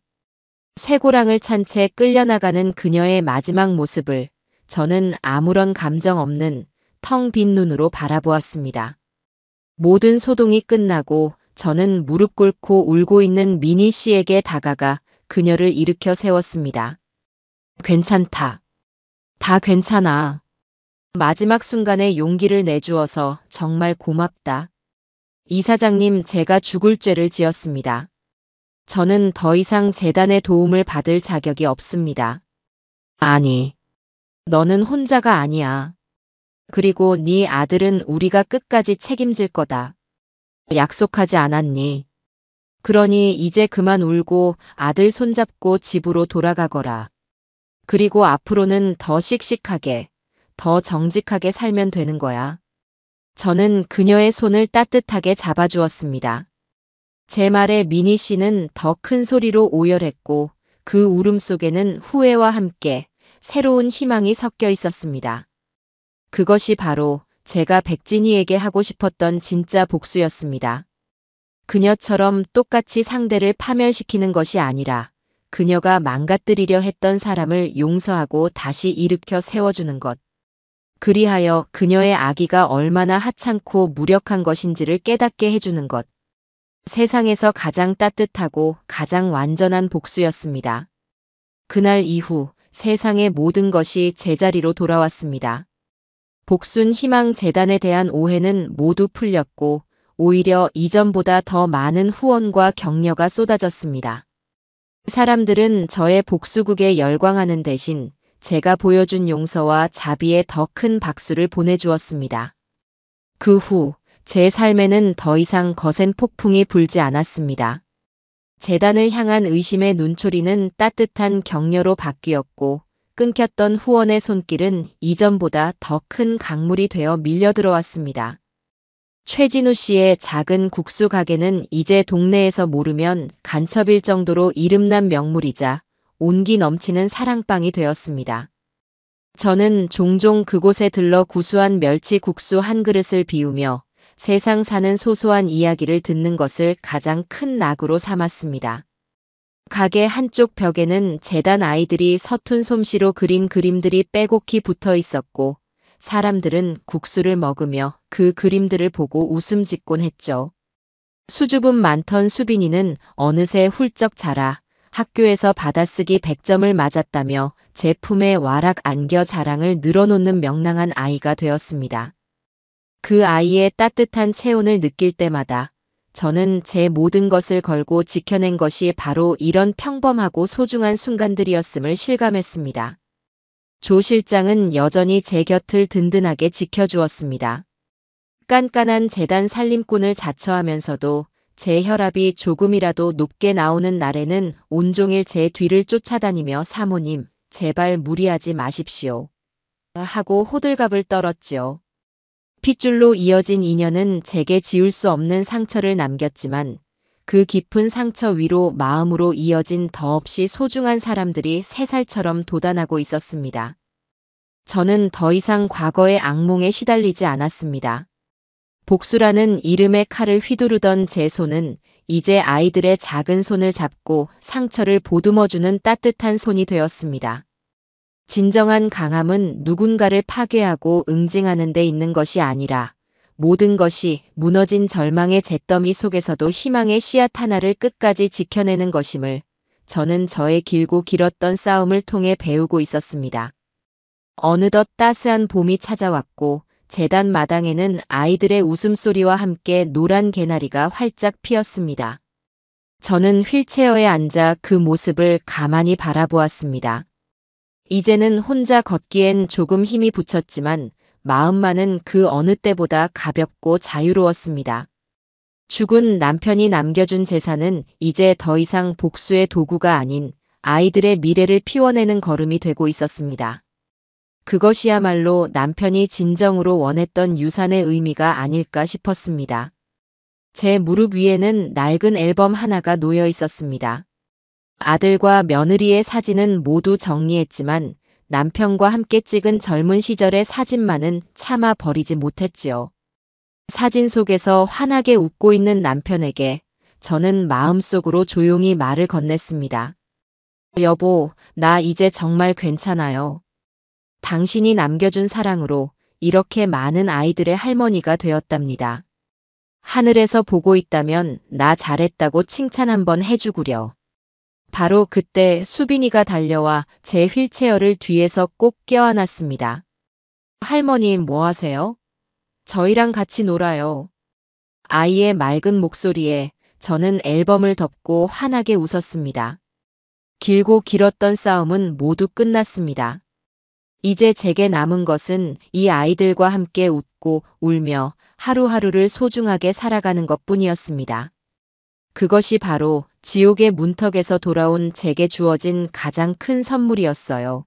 쇠고랑을 찬 채 끌려나가는 그녀의 마지막 모습을 저는 아무런 감정 없는 텅 빈 눈으로 바라보았습니다. 모든 소동이 끝나고 저는 무릎 꿇고 울고 있는 미니 씨에게 다가가 그녀를 일으켜 세웠습니다. 괜찮다. 다 괜찮아. 마지막 순간에 용기를 내주어서 정말 고맙다. 이사장님, 제가 죽을 죄를 지었습니다. 저는 더 이상 재단의 도움을 받을 자격이 없습니다. 아니, 너는 혼자가 아니야. 그리고 네 아들은 우리가 끝까지 책임질 거다. 약속하지 않았니? 그러니 이제 그만 울고 아들 손잡고 집으로 돌아가거라. 그리고 앞으로는 더 씩씩하게, 더 정직하게 살면 되는 거야. 저는 그녀의 손을 따뜻하게 잡아주었습니다. 제 말에 미니 씨는 더 큰 소리로 오열했고 그 울음 속에는 후회와 함께 새로운 희망이 섞여 있었습니다. 그것이 바로 제가 백진희에게 하고 싶었던 진짜 복수였습니다. 그녀처럼 똑같이 상대를 파멸시키는 것이 아니라 그녀가 망가뜨리려 했던 사람을 용서하고 다시 일으켜 세워주는 것. 그리하여 그녀의 악의가 얼마나 하찮고 무력한 것인지를 깨닫게 해주는 것. 세상에서 가장 따뜻하고 가장 완전한 복수였습니다. 그날 이후 세상의 모든 것이 제자리로 돌아왔습니다. 복순 희망 재단에 대한 오해는 모두 풀렸고 오히려 이전보다 더 많은 후원과 격려가 쏟아졌습니다. 사람들은 저의 복수극에 열광하는 대신 제가 보여준 용서와 자비에 더 큰 박수를 보내주었습니다. 그 후 제 삶에는 더 이상 거센 폭풍이 불지 않았습니다. 재단을 향한 의심의 눈초리는 따뜻한 격려로 바뀌었고 끊겼던 후원의 손길은 이전보다 더 큰 강물이 되어 밀려들어왔습니다. 최진우 씨의 작은 국수 가게는 이제 동네에서 모르면 간첩일 정도로 이름난 명물이자 온기 넘치는 사랑방이 되었습니다. 저는 종종 그곳에 들러 구수한 멸치 국수 한 그릇을 비우며 세상 사는 소소한 이야기를 듣는 것을 가장 큰 낙으로 삼았습니다. 가게 한쪽 벽에는 재단 아이들이 서툰 솜씨로 그린 그림들이 빼곡히 붙어 있었고, 사람들은 국수를 먹으며 그 그림들을 보고 웃음 짓곤 했죠. 수줍음 많던 수빈이는 어느새 훌쩍 자라 학교에서 받아쓰기 100점을 맞았다며 제 품에 와락 안겨 자랑을 늘어놓는 명랑한 아이가 되었습니다. 그 아이의 따뜻한 체온을 느낄 때마다 저는 제 모든 것을 걸고 지켜낸 것이 바로 이런 평범하고 소중한 순간들이었음을 실감했습니다. 조 실장은 여전히 제 곁을 든든하게 지켜주었습니다. 깐깐한 재단 살림꾼을 자처하면서도 제 혈압이 조금이라도 높게 나오는 날에는 온종일 제 뒤를 쫓아다니며 사모님, 제발 무리하지 마십시오. 하고 호들갑을 떨었지요. 핏줄로 이어진 인연은 제게 지울 수 없는 상처를 남겼지만 그 깊은 상처 위로 마음으로 이어진 더없이 소중한 사람들이 새살처럼 돋아나고 있었습니다. 저는 더 이상 과거의 악몽에 시달리지 않았습니다. 복수라는 이름의 칼을 휘두르던 제 손은 이제 아이들의 작은 손을 잡고 상처를 보듬어주는 따뜻한 손이 되었습니다. 진정한 강함은 누군가를 파괴하고 응징하는 데 있는 것이 아니라 모든 것이 무너진 절망의 잿더미 속에서도 희망의 씨앗 하나를 끝까지 지켜내는 것임을 저는 저의 길고 길었던 싸움을 통해 배우고 있었습니다. 어느덧 따스한 봄이 찾아왔고 재단 마당에는 아이들의 웃음소리와 함께 노란 개나리가 활짝 피었습니다. 저는 휠체어에 앉아 그 모습을 가만히 바라보았습니다. 이제는 혼자 걷기엔 조금 힘이 붙였지만 마음만은 그 어느 때보다 가볍고 자유로웠습니다. 죽은 남편이 남겨준 재산은 이제 더 이상 복수의 도구가 아닌 아이들의 미래를 피워내는 걸음이 되고 있었습니다. 그것이야말로 남편이 진정으로 원했던 유산의 의미가 아닐까 싶었습니다. 제 무릎 위에는 낡은 앨범 하나가 놓여 있었습니다. 아들과 며느리의 사진은 모두 정리했지만 남편과 함께 찍은 젊은 시절의 사진만은 차마 버리지 못했지요. 사진 속에서 환하게 웃고 있는 남편에게 저는 마음속으로 조용히 말을 건넸습니다. 여보, 나 이제 정말 괜찮아요. 당신이 남겨준 사랑으로 이렇게 많은 아이들의 할머니가 되었답니다. 하늘에서 보고 있다면 나 잘했다고 칭찬 한번 해주구려. 바로 그때 수빈이가 달려와 제 휠체어를 뒤에서 꼭 껴안았습니다. 할머니 뭐 하세요? 저희랑 같이 놀아요. 아이의 맑은 목소리에 저는 앨범을 덮고 환하게 웃었습니다. 길고 길었던 싸움은 모두 끝났습니다. 이제 제게 남은 것은 이 아이들과 함께 웃고 울며 하루하루를 소중하게 살아가는 것뿐이었습니다. 그것이 바로 지옥의 문턱에서 돌아온 제게 주어진 가장 큰 선물이었어요.